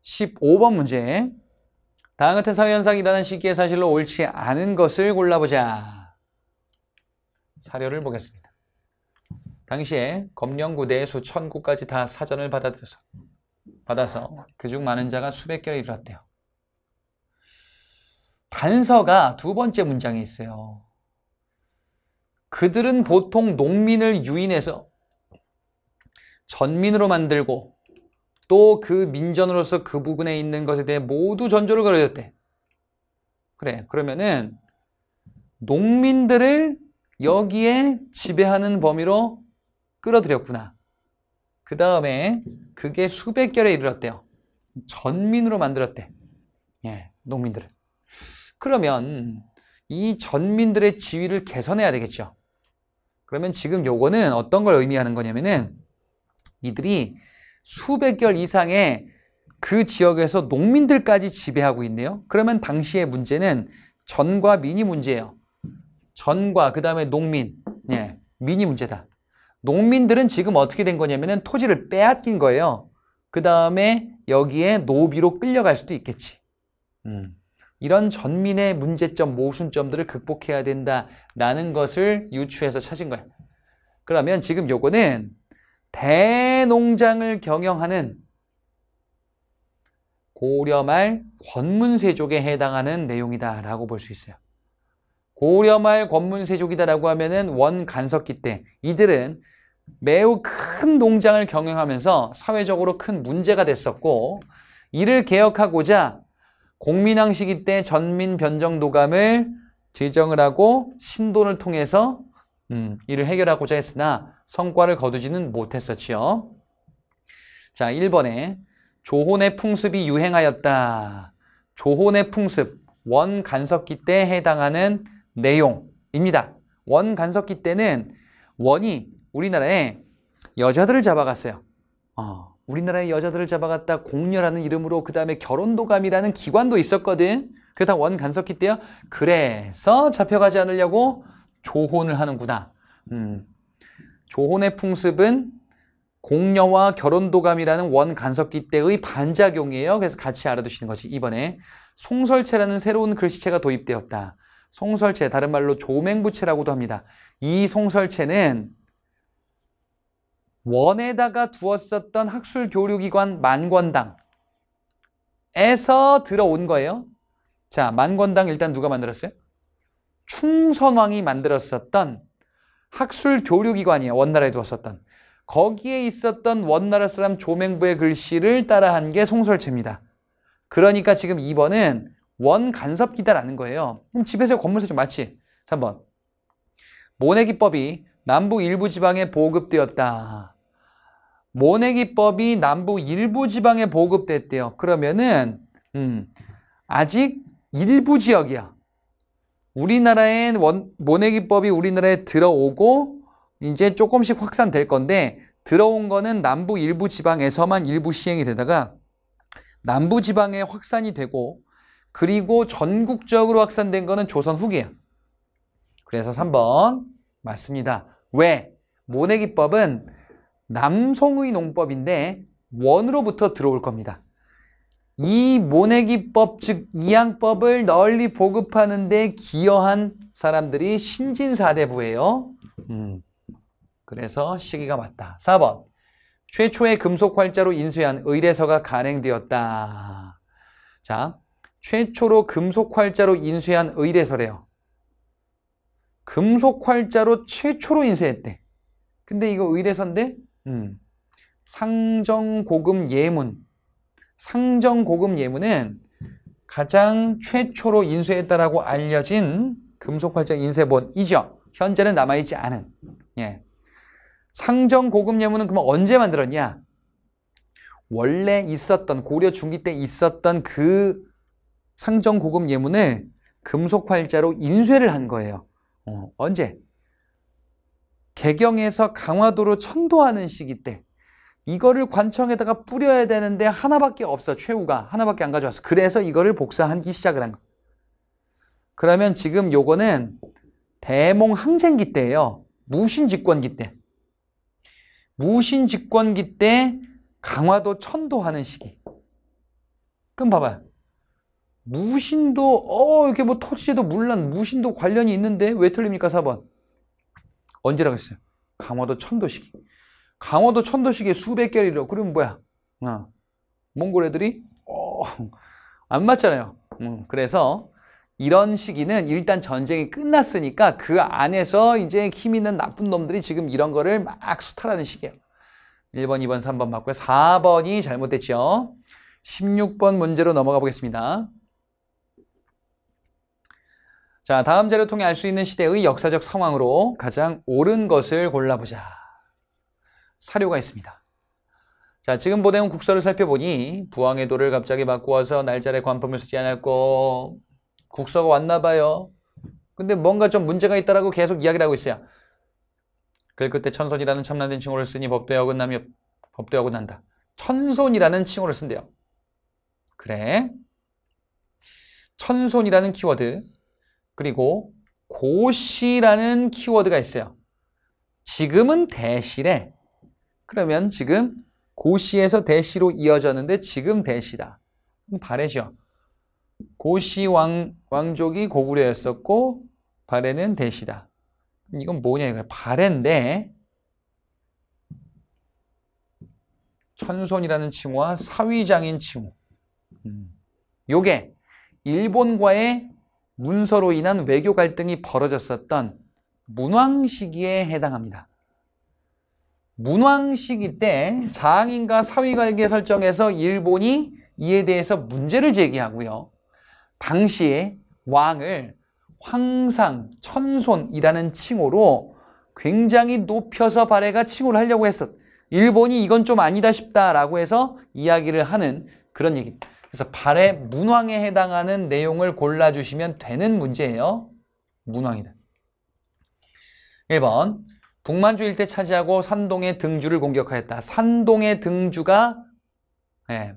15번 문제. 다음 같은 사회현상이 일어난 시기의 사실로 옳지 않은 것을 골라보자. 사료를 보겠습니다. 당시에 검령구대의 수 1000구까지 다 사전을 받아서 그중 많은 자가 수백 개를 이뤘대요. 단서가 두 번째 문장에 있어요. 그들은 보통 농민을 유인해서 전민으로 만들고 또 그 민전으로서 그 부근에 있는 것에 대해 모두 전조를 걸어줬대. 그래, 그러면은 농민들을 여기에 지배하는 범위로 끌어들였구나. 그 다음에 그게 수백 결에 이르렀대요. 전민으로 만들었대. 예, 농민들을. 그러면 이 전민들의 지위를 개선해야 되겠죠. 그러면 지금 요거는 어떤 걸 의미하는 거냐면은 이들이 수백 결 이상의 그 지역에서 농민들까지 지배하고 있네요. 그러면 당시의 문제는 전과 민이 문제예요. 전과 그 다음에 농민, 예, 민이 문제다. 농민들은 지금 어떻게 된 거냐면은 토지를 빼앗긴 거예요. 그 다음에 여기에 노비로 끌려갈 수도 있겠지. 이런 전민의 문제점, 모순점들을 극복해야 된다라는 것을 유추해서 찾은 거예요. 그러면 지금 요거는 대농장을 경영하는 고려말 권문세족에 해당하는 내용이다라고 볼 수 있어요. 고려말 권문세족이다라고 하면은 원간석기 때 이들은 매우 큰 농장을 경영하면서 사회적으로 큰 문제가 됐었고 이를 개혁하고자 공민왕 시기 때 전민 변정도감을 제정을 하고 신돈을 통해서 이를 해결하고자 했으나 성과를 거두지는 못했었지요. 자, 1번에 조혼의 풍습이 유행하였다. 조혼의 풍습, 원간석기 때 해당하는 내용입니다. 원간석기 때는 원이 우리나라에 여자들을 잡아갔어요. 우리나라의 여자들을 잡아갔다 공녀라는 이름으로 그 다음에 결혼도감이라는 기관도 있었거든. 그게 다 원간석기 때요. 그래서 잡혀가지 않으려고 조혼을 하는구나. 조혼의 풍습은 공여와 결혼도감이라는 원간섭기 때의 반작용이에요. 그래서 같이 알아두시는 거지. 이번에 송설체라는 새로운 글씨체가 도입되었다. 송설체, 다른 말로 조맹부체라고도 합니다. 이 송설체는 원에다가 두었었던 학술교류기관 만권당에서 들어온 거예요. 자, 만권당 일단 누가 만들었어요? 충선왕이 만들었었던 학술교류기관이에요. 원나라에 두었었던. 거기에 있었던 원나라 사람 조맹부의 글씨를 따라한 게 송설체입니다. 그러니까 지금 2번은 원간섭기다라는 거예요. 그럼 집에서 건물세 좀 맞지? 3번. 모내기법이 남부 일부 지방에 보급되었다. 모내기법이 남부 일부 지방에 보급됐대요. 그러면은 아직 일부 지역이야. 우리나라엔 모내기법이 우리나라에 들어오고 이제 조금씩 확산될 건데 들어온 거는 남부 일부 지방에서만 일부 시행이 되다가 남부 지방에 확산이 되고 그리고 전국적으로 확산된 거는 조선 후기야. 그래서 3번 맞습니다. 왜? 모내기법은 남송의 농법인데 원으로부터 들어올 겁니다. 이 모내기법 즉 이양법을 널리 보급하는 데 기여한 사람들이 신진사대부예요. 그래서 시기가 맞다. 4번. 최초의 금속활자로 인쇄한 의례서가 간행되었다. 자, 최초로 금속활자로 인쇄한 의례서래요. 금속활자로 최초로 인쇄했대. 근데 이거 의례서인데 상정고금 예문. 상정고금 예문은 가장 최초로 인쇄했다라고 알려진 금속활자 인쇄본이죠. 현재는 남아있지 않은. 예. 상정고금 예문은 그러면 언제 만들었냐? 원래 있었던 고려 중기 때 있었던 그 상정고금 예문을 금속활자로 인쇄를 한 거예요. 언제? 개경에서 강화도로 천도하는 시기 때 이거를 관청에다가 뿌려야 되는데 하나밖에 없어. 최후가 하나밖에 안 가져왔어. 그래서 이거를 복사하기 시작을 한 거. 그러면 지금 요거는 대몽 항쟁기 때예요. 무신집권기 때. 무신집권기 때 강화도 천도하는 시기. 그럼 봐봐요. 무신도 이렇게 뭐 토지제도 물론 무신도 관련이 있는데 왜 틀립니까? 4번. 언제라고 했어요? 강화도 천도 시기. 강화도 천도 시기에 수백 개이려. 그러면 뭐야? 몽골 애들이 안 맞잖아요. 그래서 이런 시기는 일단 전쟁이 끝났으니까 그 안에서 이제 힘 있는 나쁜 놈들이 지금 이런 거를 막 수탈하는 시기예요. 1번, 2번, 3번 맞고요. 4번이 잘못됐죠. 16번 문제로 넘어가 보겠습니다. 자, 다음 자료 통해 알 수 있는 시대의 역사적 상황으로 가장 옳은 것을 골라보자. 사료가 있습니다. 자, 지금 보내온 국서를 살펴보니 부왕의 도를 갑자기 바꾸어서 날짜에 관품을 쓰지 않았고 국서가 왔나 봐요. 근데 뭔가 좀 문제가 있다라고 계속 이야기를 하고 있어요. 글 끝에 천손이라는 참나된 칭호를 쓰니 법도에 어긋난다. 천손이라는 칭호를 쓴대요. 그래. 천손이라는 키워드 그리고 고시라는 키워드가 있어요. 지금은 대시래. 그러면 지금 고시에서 대시로 이어졌는데 지금 대시다. 발해죠. 고시 왕족이 고구려였었고 발해는 대시다. 이건 뭐냐 이거야. 발해인데 천손이라는 칭호와 사위장인 칭호. 요게 일본과의 문서로 인한 외교 갈등이 벌어졌었던 문왕 시기에 해당합니다. 문왕 시기 때 장인과 사위관계 설정에서 일본이 이에 대해서 문제를 제기하고요. 당시에 왕을 황상, 천손이라는 칭호로 굉장히 높여서 발해가 칭호를 하려고 했었. 일본이 이건 좀 아니다 싶다라고 해서 이야기를 하는 그런 얘기입니다. 그래서 발해 문왕에 해당하는 내용을 골라주시면 되는 문제예요. 문왕이다. 1번 북만주 일대 차지하고 산동의 등주를 공격하였다. 산동의 등주가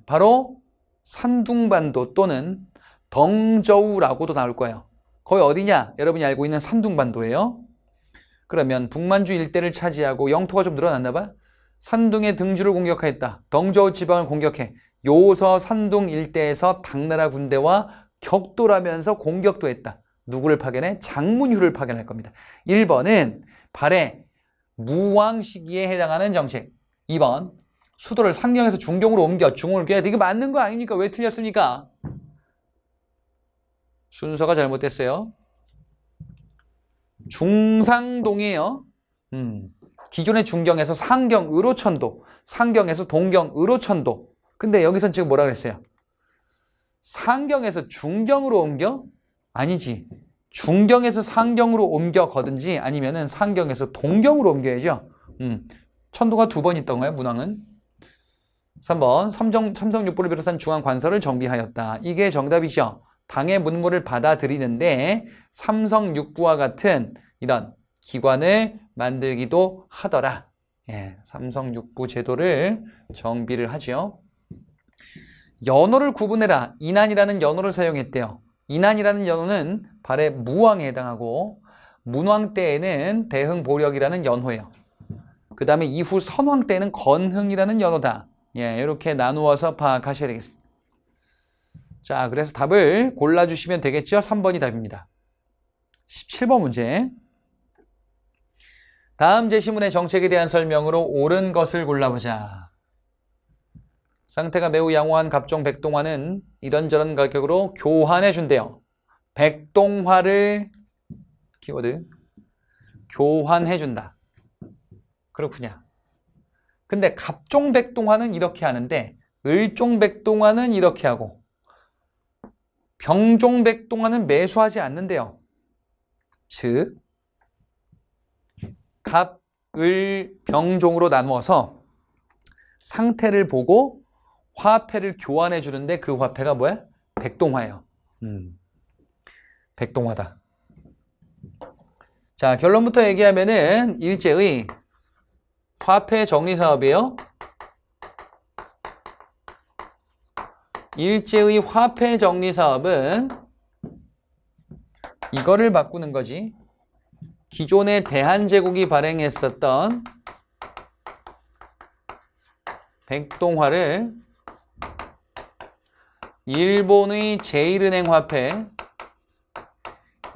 바로 산둥반도 또는 덩저우라고도 나올 거예요. 거기 어디냐? 여러분이 알고 있는 산둥반도예요. 그러면 북만주 일대를 차지하고 영토가 좀 늘어났나 봐. 산둥의 등주를 공격하였다. 덩저우 지방을 공격해 요서 산둥 일대에서 당나라 군대와 격돌하면서 공격도 했다. 누구를 파견해? 장문휴를 파견할 겁니다. 1번은 발해 무왕 시기에 해당하는 정책. 2번 수도를 상경에서 중경으로 옮겨 중을 옮겨. 이게 맞는 거 아닙니까? 왜 틀렸습니까? 순서가 잘못됐어요. 중상동이에요. 기존의 중경에서 상경으로 천도, 상경에서 동경으로 천도. 근데 여기선 지금 뭐라 그랬어요? 상경에서 중경으로 옮겨? 아니지. 중경에서 상경으로 옮겨거든지 아니면은 상경에서 동경으로 옮겨야죠. 천도가 2번 있던 거예요, 문왕은. 3번 삼성육부를 비롯한 중앙관서를 정비하였다. 이게 정답이죠. 당의 문물을 받아들이는데 삼성육부와 같은 이런 기관을 만들기도 하더라. 예, 삼성육부 제도를 정비를 하죠. 연호를 구분해라. 인안이라는 연호를 사용했대요. 인안이라는 연호는 발해 무왕에 해당하고 문왕 때에는 대흥보력이라는 연호예요. 그 다음에 이후 선왕 때는 건흥이라는 연호다. 예, 이렇게 나누어서 파악하셔야 되겠습니다. 자, 그래서 답을 골라주시면 되겠죠? 3번이 답입니다. 17번 문제. 다음 제시문의 정책에 대한 설명으로 옳은 것을 골라보자. 상태가 매우 양호한 갑종 백동화는 이런저런 가격으로 교환해 준대요. 백동화를 키워드 교환해 준다. 그렇구냐. 근데 갑종 백동화는 이렇게 하는데 을종 백동화는 이렇게 하고 병종 백동화는 매수하지 않는데요. 즉 갑, 을, 병종으로 나누어서 상태를 보고 화폐를 교환해 주는데 그 화폐가 뭐야? 백동화예요. 백동화다. 자, 결론부터 얘기하면은 일제의 화폐 정리 사업이에요. 일제의 화폐 정리 사업은 이거를 바꾸는 거지. 기존의 대한제국이 발행했었던 백동화를 일본의 제1은행 화폐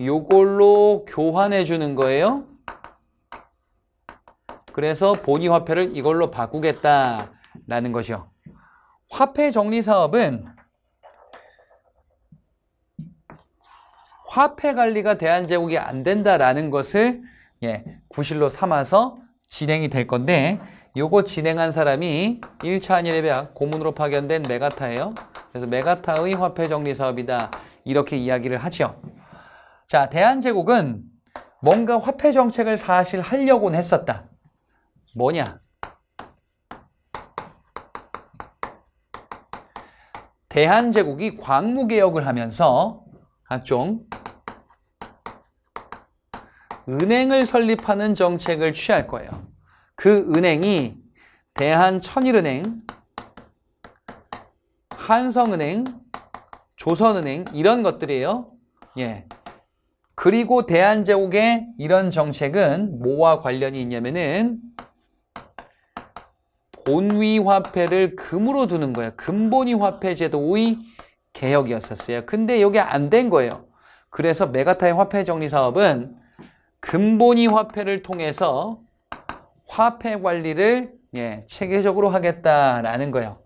요걸로 교환해 주는 거예요. 그래서 본위 화폐를 이걸로 바꾸겠다라는 것이요. 화폐 정리 사업은 화폐 관리가 대한제국이 안 된다라는 것을 구실로 삼아서 진행이 될 건데 요거 진행한 사람이 1차 한일예배학 고문으로 파견된 메가타예요. 그래서 메가타의 화폐 정리 사업이다. 이렇게 이야기를 하죠. 자, 대한제국은 뭔가 화폐 정책을 사실 하려고는 했었다. 뭐냐? 대한제국이 광무개혁을 하면서 각종 은행을 설립하는 정책을 취할 거예요. 그 은행이 대한천일은행, 한성은행, 조선은행 이런 것들이에요. 예. 그리고 대한제국의 이런 정책은 뭐와 관련이 있냐면은 본위 화폐를 금으로 두는 거예요. 금본위 화폐 제도의 개혁이었었어요. 근데 이게 안 된 거예요. 그래서 메가타의 화폐 정리 사업은 금본위 화폐를 통해서 화폐 관리를 체계적으로 하겠다라는 거예요.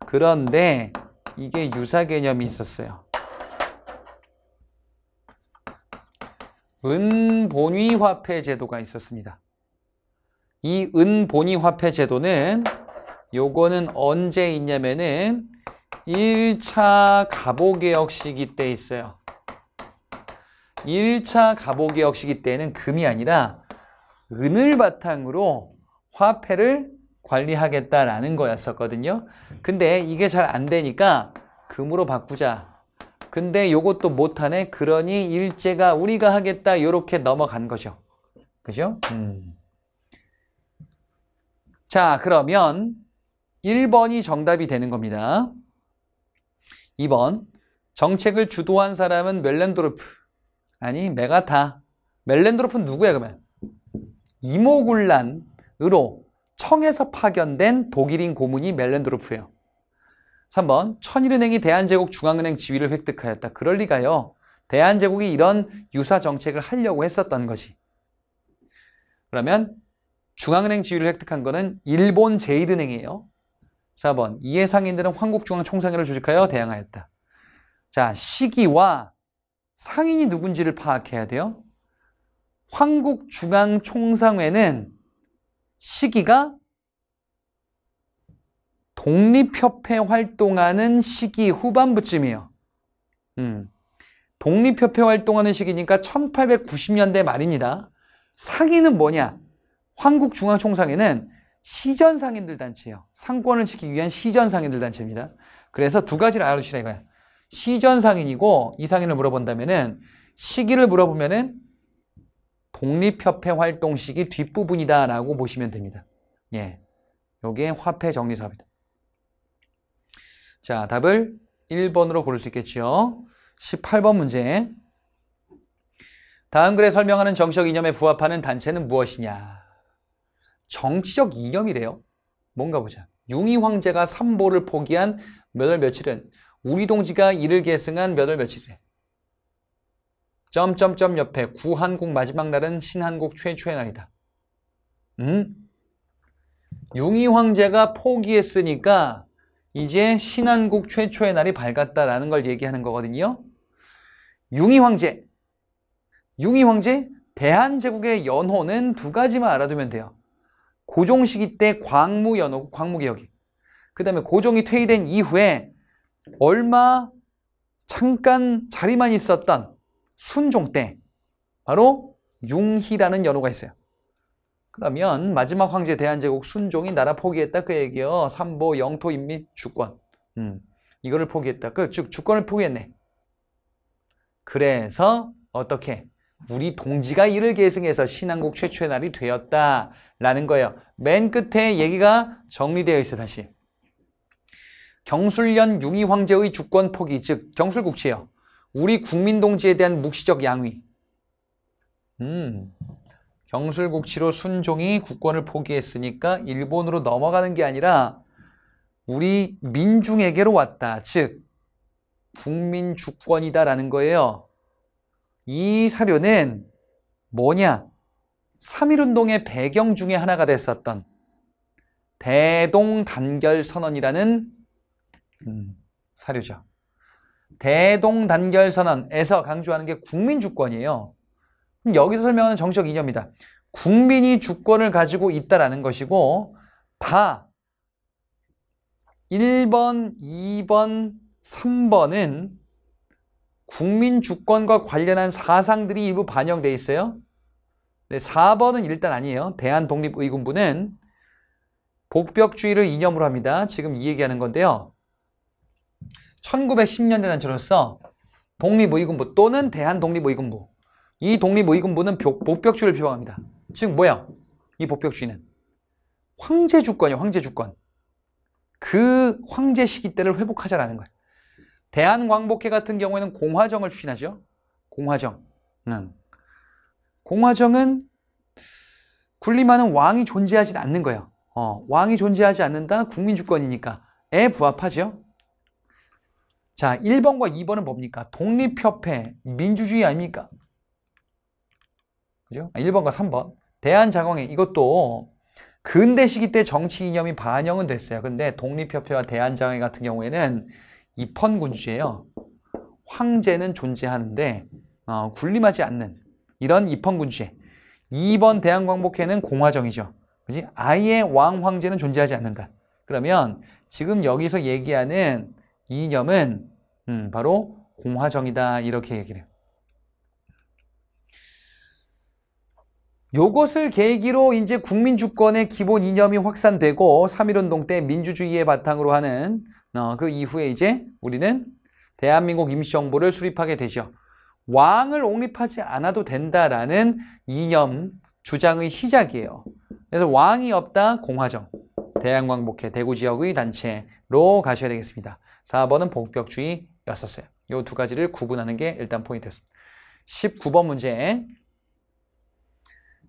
그런데 이게 유사 개념이 있었어요. 은본위 화폐 제도가 있었습니다. 이 은본위 화폐 제도는 요거는 언제 있냐면은 1차 갑오개혁 시기 때 있어요. 1차 갑오개혁 시기 때는 금이 아니라 은을 바탕으로 화폐를 관리하겠다라는 거였었거든요. 근데 이게 잘 안 되니까 금으로 바꾸자. 근데 요것도 못하네. 그러니 일제가 우리가 하겠다. 요렇게 넘어간 거죠. 그죠? 자, 그러면 1번이 정답이 되는 겁니다. 2번. 정책을 주도한 사람은 멜렌도르프. 아니, 메가타. 멜렌도르프는 누구야, 그러면? 이모군란으로 청에서 파견된 독일인 고문이 멜렌도르프예요. 3번 천일은행이 대한제국 중앙은행 지위를 획득하였다. 그럴 리가요. 대한제국이 이런 유사 정책을 하려고 했었던 거지. 그러면 중앙은행 지위를 획득한 거는 일본 제1은행이에요. 4번 이해 상인들은 황국중앙총상회를 조직하여 대항하였다. 자, 시기와 상인이 누군지를 파악해야 돼요. 황국중앙총상회는 시기가 독립협회 활동하는 시기 후반부쯤이에요. 독립협회 활동하는 시기니까 1890년대 말입니다. 상인은 뭐냐? 황국중앙총상회는 시전상인들 단체예요. 상권을 지키기 위한 시전상인들 단체입니다. 그래서 두 가지를 알아두시라 이거야. 시전상인이고 이 상인을 물어본다면은 시기를 물어보면은 독립협회 활동 시기 뒷부분이다라고 보시면 됩니다. 예, 요게 화폐 정리 사업이다. 자, 답을 1번으로 고를 수 있겠죠. 18번 문제. 다음 글에 설명하는 정치적 이념에 부합하는 단체는 무엇이냐? 정치적 이념이래요. 뭔가 보자. 융희 황제가 삼보를 포기한 몇 월 며칠은 우리 동지가 이를 계승한 몇 월 며칠이래. 점점점 옆에 구한국 마지막 날은 신한국 최초의 날이다. 융희 황제가 포기했으니까 이제 신한국 최초의 날이 밝았다라는 걸 얘기하는 거거든요. 융희 황제, 대한제국의 연호는 두 가지만 알아두면 돼요. 고종 시기 때 광무연호고 광무개혁이. 그 다음에 고종이 퇴위된 이후에 얼마 잠깐 자리만 있었던 순종 때 바로 융희라는 연호가 있어요. 그러면 마지막 황제 대한제국 순종이 나라 포기했다 그 얘기요. 삼보 영토 인민 주권. 이거를 포기했다. 즉 주권을 포기했네. 그래서 어떻게? 우리 동지가 이를 계승해서 신한국 최초의 날이 되었다라는 거예요. 맨 끝에 얘기가 정리되어 있어 다시. 경술련 융희 황제의 주권 포기, 즉 경술국치예요. 우리 국민동지에 대한 묵시적 양위. 경술국치로 순종이 국권을 포기했으니까 일본으로 넘어가는 게 아니라 우리 민중에게로 왔다. 즉 국민 주권이다라는 거예요. 이 사료는 뭐냐? 3.1운동의 배경 중에 하나가 됐었던 대동단결선언이라는 사료죠. 대동단결선언에서 강조하는 게 국민주권이에요. 그럼 여기서 설명하는 정치적 이념이다. 국민이 주권을 가지고 있다라는 것이고 다 1번, 2번, 3번은 국민주권과 관련한 사상들이 일부 반영되어 있어요. 네, 4번은 일단 아니에요. 대한독립의군부는 복벽주의를 이념으로 합니다. 지금 이 얘기하는 건데요. 1910년대 단체로서 독립의군부 또는 대한독립의군부, 이 독립의군부는 복벽주의를 표방합니다. 즉 뭐야? 이 복벽주의는 황제주권이에요. 황제주권. 그 황제 시기 때를 회복하자라는 거예요. 대한광복회 같은 경우에는 공화정을 추진하죠. 공화정. 공화정은 군림하는 왕이 존재하지 않는 거예요. 왕이 존재하지 않는다. 국민주권이니까. 에 부합하죠. 자, 1번과 2번은 뭡니까? 독립협회, 민주주의 아닙니까? 그죠? 1번과 3번. 대한장황회, 이것도 근대 시기 때 정치 이념이 반영은 됐어요. 근데 독립협회와 대한장황회 같은 경우에는 입헌군주예요. 황제는 존재하는데 군림하지 않는 이런 입헌군주제. 2번 대한광복회는 공화정이죠. 그지? 아예 왕 황제는 존재하지 않는다. 그러면 지금 여기서 얘기하는 이념은 바로 공화정이다 이렇게 얘기를 해요. 요것을 계기로 이제 국민주권의 기본 이념이 확산되고 3.1운동 때 민주주의의 바탕으로 하는 그 이후에 이제 우리는 대한민국 임시정부를 수립하게 되죠. 왕을 옹립하지 않아도 된다라는 이념 주장의 시작이에요. 그래서 왕이 없다 공화정, 대한광복회 대구지역의 단체로 가셔야 되겠습니다. 4번은 복벽주의였었어요. 이 두 가지를 구분하는 게 일단 포인트였습니다. 19번 문제.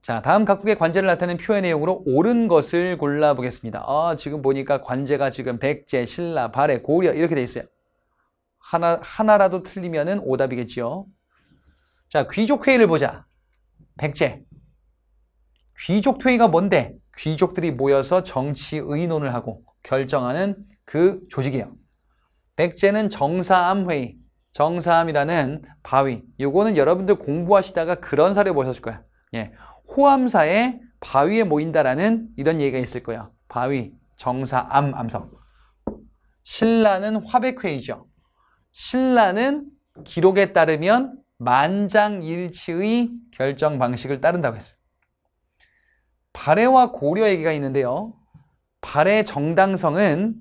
자, 다음 각국의 관제를 나타내는 표현 내용으로 옳은 것을 골라보겠습니다. 지금 보니까 관제가 지금 백제, 신라, 발해, 고려 이렇게 돼 있어요. 하나라도 틀리면은 오답이겠지요. 자, 귀족회의를 보자. 백제. 귀족회의가 뭔데? 귀족들이 모여서 정치 의논을 하고 결정하는 그 조직이에요. 백제는 정사암회의. 정사암이라는 바위. 요거는 여러분들 공부하시다가 그런 사례 보셨을 거야. 예. 호암사에 바위에 모인다라는 이런 얘기가 있을 거예요. 바위, 정사암, 암석. 신라는 화백회의죠. 신라는 기록에 따르면 만장일치의 결정 방식을 따른다고 했어요. 발해와 고려 얘기가 있는데요. 발해 정당성은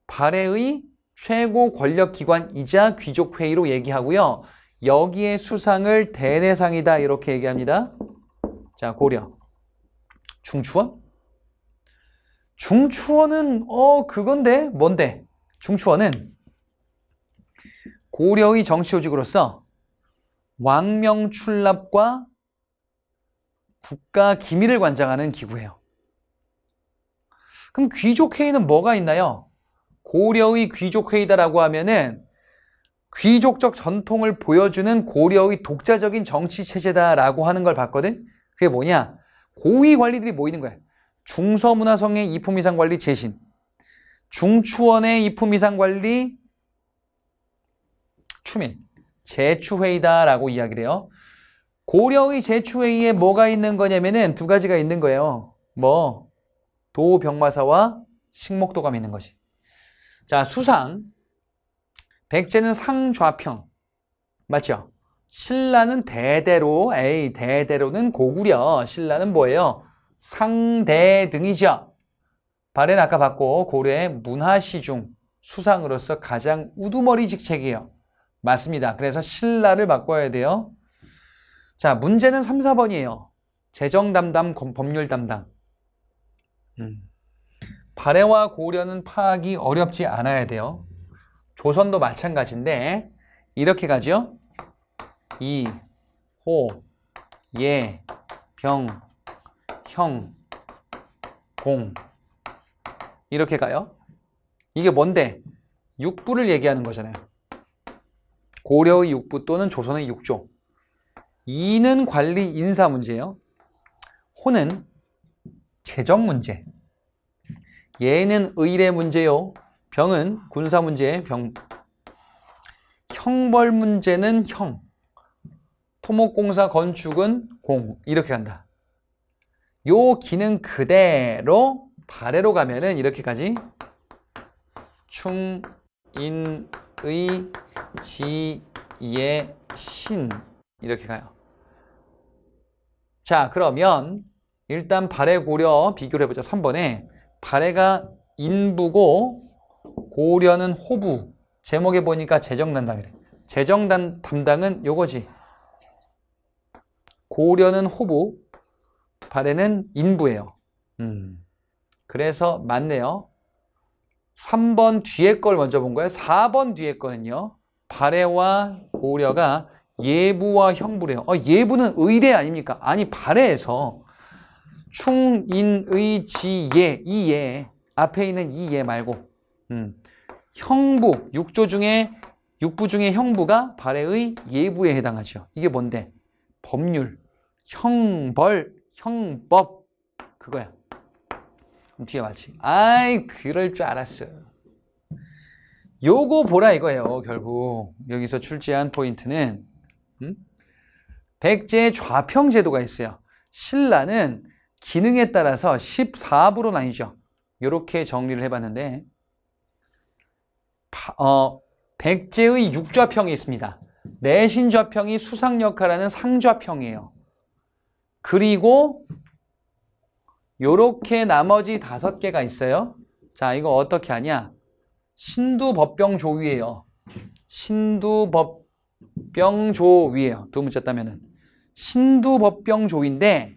발해의 최고 권력기관이자 귀족회의로 얘기하고요. 여기에 수상을 대대상이다 이렇게 얘기합니다. 자, 고려. 중추원? 중추원은 그건데 뭔데? 중추원은 고려의 정치조직으로서 왕명출납과 국가 기밀을 관장하는 기구예요. 그럼 귀족회의는 뭐가 있나요? 고려의 귀족회의다라고 하면은 귀족적 전통을 보여주는 고려의 독자적인 정치체제다라고 하는 걸 봤거든? 그게 뭐냐? 고위 관리들이 모이는 거야. 중서문화성의 이품위상관리 재신, 중추원의 이품위상관리 추민, 제추회의다라고 이야기를 해요. 고려의 제추회의에 뭐가 있는 거냐면은 두 가지가 있는 거예요. 도병마사와 식목도감이 있는 것이. 자, 수상. 백제는 상좌평. 맞죠? 신라는 대대로는 고구려. 신라는 뭐예요? 상대등이죠. 발해는 아까 봤고 고려의 문화시중 수상으로서 가장 우두머리 직책이에요. 맞습니다. 그래서 신라를 바꿔야 돼요. 자, 문제는 3, 4번이에요. 재정 담당, 법률 담당. 발해와 고려는 파악이 어렵지 않아야 돼요. 조선도 마찬가지인데 이렇게 가죠. 이, 호, 예, 병, 형, 공 이렇게 가요. 이게 뭔데? 육부를 얘기하는 거잖아요. 고려의 육부 또는 조선의 육조. 이는 관리 인사 문제예요. 호는 재정 문제. 예는 의례 문제요. 병은 군사 문제, 병. 형벌 문제는 형. 토목공사 건축은 공. 이렇게 간다. 요 기능 그대로 발해로 가면은 이렇게까지 충, 인, 의, 지, 예, 신 이렇게 가요. 자, 그러면 일단 발해 고려 비교를 해보자. 3번에 발해가 인부고 고려는 호부. 제목에 보니까 재정담당이래. 재정담당은 요거지. 고려는 호부, 발해는 인부예요. 그래서 맞네요. 3번 뒤에 걸 먼저 본 거예요. 4번 뒤에 거는요. 발해와 고려가 예부와 형부래요. 예부는 의례 아닙니까? 아니, 발해에서 충, 인, 의, 지, 예, 이 예. 앞에 있는 이 예 말고 형부, 육부 중에 형부가 발해의 예부에 해당하죠. 이게 뭔데? 법률, 형벌, 형법 그거야. 뒤에 맞지? 아이, 그럴 줄 알았어. 요거 보라 이거예요. 결국 여기서 출제한 포인트는 백제의 좌평 제도가 있어요. 신라는 기능에 따라서 14부로 나뉘죠. 이렇게 정리를 해봤는데 백제의 육좌평이 있습니다. 내신좌평이 수상 역할하는 상좌평이에요. 그리고 요렇게 나머지 5개가 있어요. 자, 이거 어떻게 하냐? 신두법병조위예요. 신두법병조위예요. 두 문자 따면은 신두법병조위인데,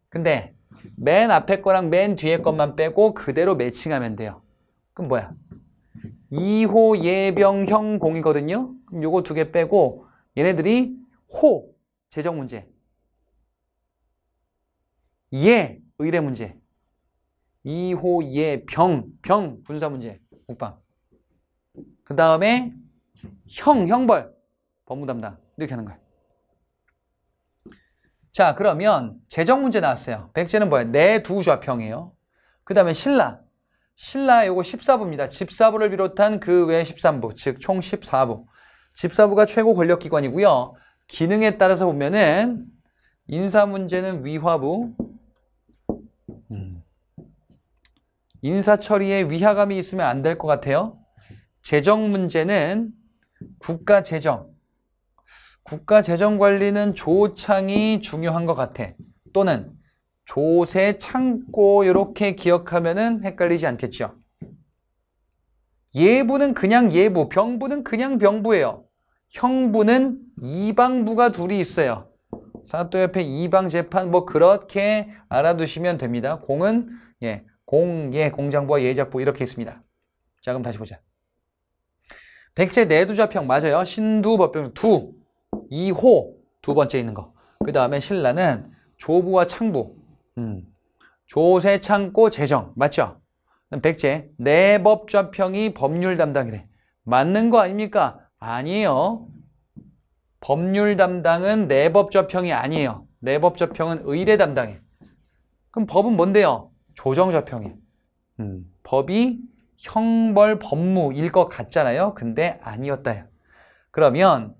근데 맨 앞에 거랑 맨 뒤에 것만 빼고 그대로 매칭하면 돼요. 그럼 뭐야? 2호 예병형 공이거든요. 그럼 요거 2개 빼고 얘네들이 호 재정 문제. 예, 의례 문제. 2호 예, 병, 분사 문제. 옥방. 그 다음에 형벌, 법무 담당. 이렇게 하는 거예요. 자, 그러면 재정 문제 나왔어요. 백제는 뭐예요? 내두 좌평이에요. 그 다음에 신라 요거 14부입니다. 집사부를 비롯한 그 외 13부, 즉 총 14부. 집사부가 최고 권력기관이고요. 기능에 따라서 보면은 인사 문제는 위화부, 인사 처리에 위화감이 있으면 안 될 것 같아요. 재정 문제는 국가재정 관리는 조창이 중요한 것 같아. 또는 조세 창고 이렇게 기억하면은 헷갈리지 않겠죠. 예부는 그냥 예부, 병부는 그냥 병부예요. 형부는 이방부가 둘이 있어요. 사또 옆에 이방재판 뭐 그렇게 알아두시면 됩니다. 공은 공장부와 예작부 이렇게 있습니다. 자, 그럼 다시 보자. 백제 내두좌평 맞아요. 신두법병 두, 2호 두 번째 있는 거. 그 다음에 신라는 조부와 창부, 조세, 창고, 재정 맞죠? 백제 내법좌평이 법률 담당이래. 맞는 거 아닙니까? 아니에요. 법률 담당은 내법좌평이 아니에요. 내법좌평은 의례 담당해. 그럼 법은 뭔데요? 조정좌평이에요. 법이 형벌 법무일 것 같잖아요. 근데 아니었다요. 그러면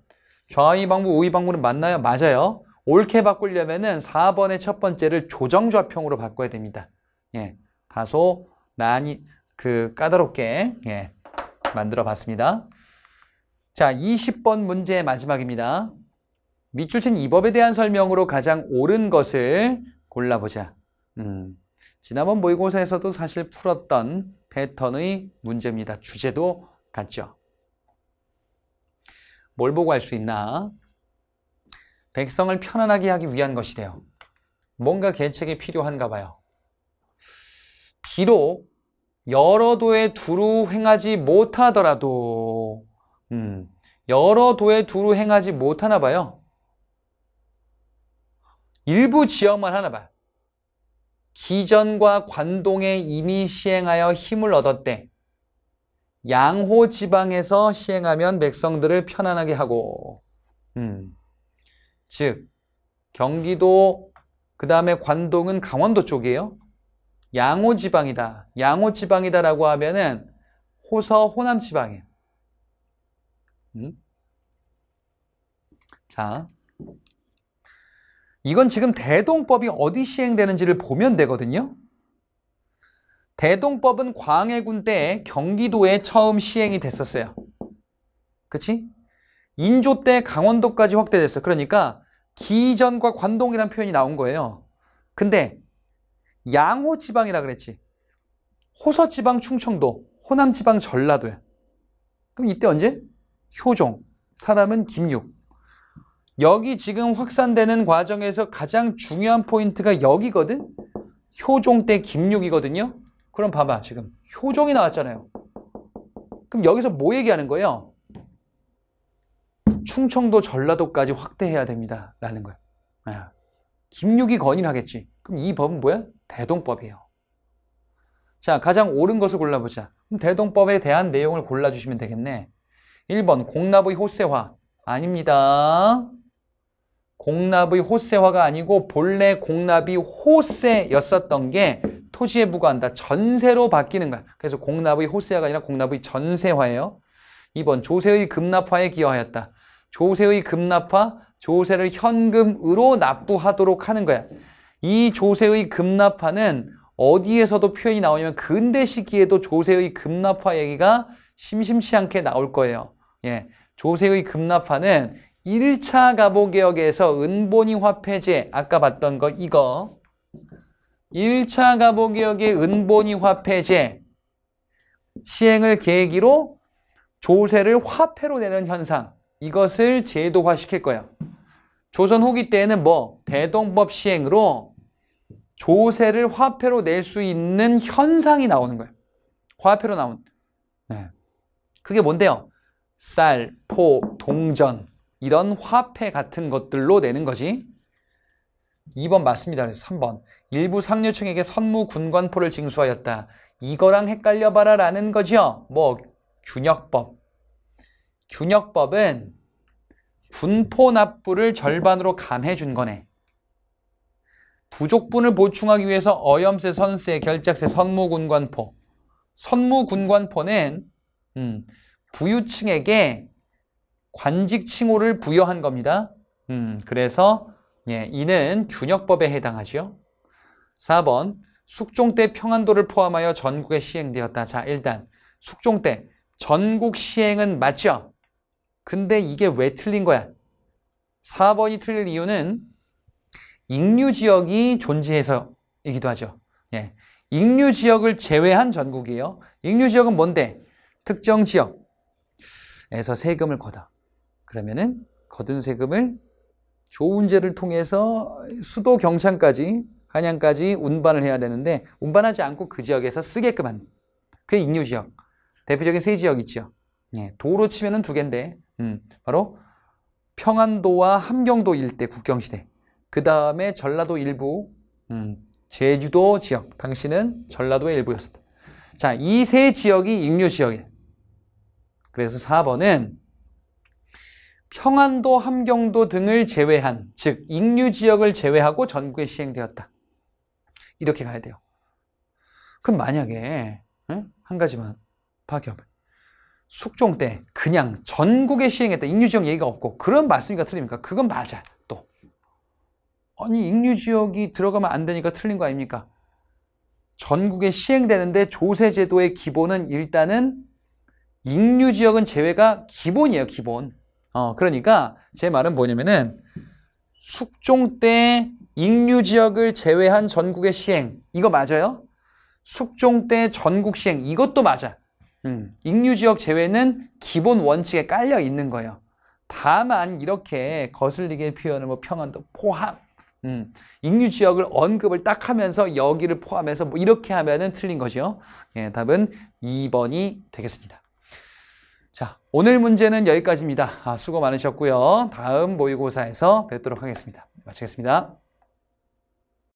좌의방부, 우의방부는 맞나요? 맞아요. 옳게 바꾸려면은 4번의 첫 번째를 조정좌평으로 바꿔야 됩니다. 예, 다소 까다롭게 만들어 봤습니다. 자, 20번 문제 마지막입니다. 밑줄 친 이 법에 대한 설명으로 가장 옳은 것을 골라보자. 지난번 모의고사에서도 사실 풀었던 패턴의 문제입니다. 주제도 같죠. 뭘 보고 할 수 있나? 백성을 편안하게 하기 위한 것이래요. 뭔가 계책이 필요한가 봐요. 비록 여러 도에 두루 행하지 못하더라도 여러 도에 두루 행하지 못하나 봐요. 일부 지역만 하나 봐요. 기전과 관동에 이미 시행하여 힘을 얻었대. 양호 지방에서 시행하면 백성들을 편안하게 하고, 즉 경기도 그 다음에 관동은 강원도 쪽이에요. 양호 지방이다. 양호 지방이다라고 하면은 호남 지방이에요. 자, 이건 지금 대동법이 어디 시행되는지를 보면 되거든요. 대동법은 광해군 때 경기도에 처음 시행이 됐었어요. 그치? 인조 때 강원도까지 확대됐어. 그러니까 기전과 관동이라는 표현이 나온 거예요. 근데 양호지방이라 그랬지. 호서지방 충청도, 호남지방 전라도야. 그럼 이때 언제? 효종, 사람은 김육. 여기 지금 확산되는 과정에서 가장 중요한 포인트가 여기거든? 효종 때 김육이거든요. 그럼 봐봐, 지금 효종이 나왔잖아요. 그럼 여기서 뭐 얘기하는 거예요? 충청도, 전라도까지 확대해야 됩니다 라는 거예요. 김육이 건의하겠지. 그럼 이 법은 뭐야? 대동법이에요. 자, 가장 옳은 것을 골라보자. 그럼 대동법에 대한 내용을 골라주시면 되겠네. 1번 공납의 호세화. 아닙니다. 공납의 호세화가 아니고 본래 공납이 호세였었던 게 토지에 부과한다. 전세로 바뀌는 거야. 그래서 공납의 호세화가 아니라 공납의 전세화예요. 2번 조세의 급납화에 기여하였다. 조세의 급납화, 조세를 현금으로 납부하도록 하는 거야. 이 조세의 급납화는 어디에서도 표현이 나오냐면 근대 시기에도 조세의 급납화 얘기가 심심치 않게 나올 거예요. 예, 조세의 급납화는 1차 가보개혁에서 은본위 화폐제, 아까 봤던 거 이거 1차 가보개혁의 은본위 화폐제 시행을 계기로 조세를 화폐로 내는 현상, 이것을 제도화시킬 거예요. 조선 후기 때에는 뭐 대동법 시행으로 조세를 화폐로 낼 수 있는 현상이 나오는 거예요. 화폐로 나온. 네. 그게 뭔데요? 쌀, 포, 동전 이런 화폐 같은 것들로 내는 거지. 2번 맞습니다. 그래서 3번. 일부 상류층에게 선무 군관포를 징수하였다. 이거랑 헷갈려봐라 라는 거죠. 뭐 균역법. 균역법은 군포 납부를 절반으로 감해준 거네. 부족분을 보충하기 위해서 어염세, 선세, 결작세, 선무군관포. 선무군관포는 부유층에게 관직 칭호를 부여한 겁니다. 그래서 이는 균역법에 해당하죠. 4번 숙종 때 평안도를 포함하여 전국에 시행되었다. 자, 일단 숙종 때 전국 시행은 맞죠? 근데 이게 왜 틀린 거야? 4번이 틀릴 이유는 익류지역이 존재해서이기도 하죠. 익류지역을 제외한 전국이에요. 익류지역은 뭔데? 특정 지역에서 세금을 걷어. 그러면은 거둔 세금을 조운제를 통해서 수도 경창까지 한양까지 운반을 해야 되는데 운반하지 않고 그 지역에서 쓰게끔 한 그게 익류지역. 대표적인 세 지역 있죠. 도로 치면은 두 개인데 바로 평안도와 함경도 일대 국경시대. 그 다음에 전라도 일부, 제주도 지역. 당시는 전라도의 일부였습니다. 자, 이 세 지역이 익류지역이에요. 그래서 4번은 평안도, 함경도 등을 제외한, 즉 익류지역을 제외하고 전국에 시행되었다. 이렇게 가야 돼요. 그럼 만약에 한 가지만 파악해봐요. 숙종 때 그냥 전국에 시행했다. 익류지역 얘기가 없고 그런 말씀이니까 틀립니까? 그건 맞아. 또 아니 익류지역이 들어가면 안 되니까 틀린 거 아닙니까? 전국에 시행되는데 조세제도의 기본은 일단은 익류지역은 제외가 기본이에요. 기본. 그러니까 제 말은 뭐냐면은 숙종 때 익류지역을 제외한 전국의 시행 이거 맞아요? 숙종 때 전국 시행 이것도 맞아. 익류지역 제외는 기본 원칙에 깔려 있는 거예요. 다만 이렇게 거슬리게 표현을 뭐 평안도 포함 익류지역을 언급을 딱 하면서 여기를 포함해서 뭐 이렇게 하면은 틀린 거죠. 답은 2번이 되겠습니다. 자, 오늘 문제는 여기까지입니다. 수고 많으셨고요. 다음 모의고사에서 뵙도록 하겠습니다. 마치겠습니다.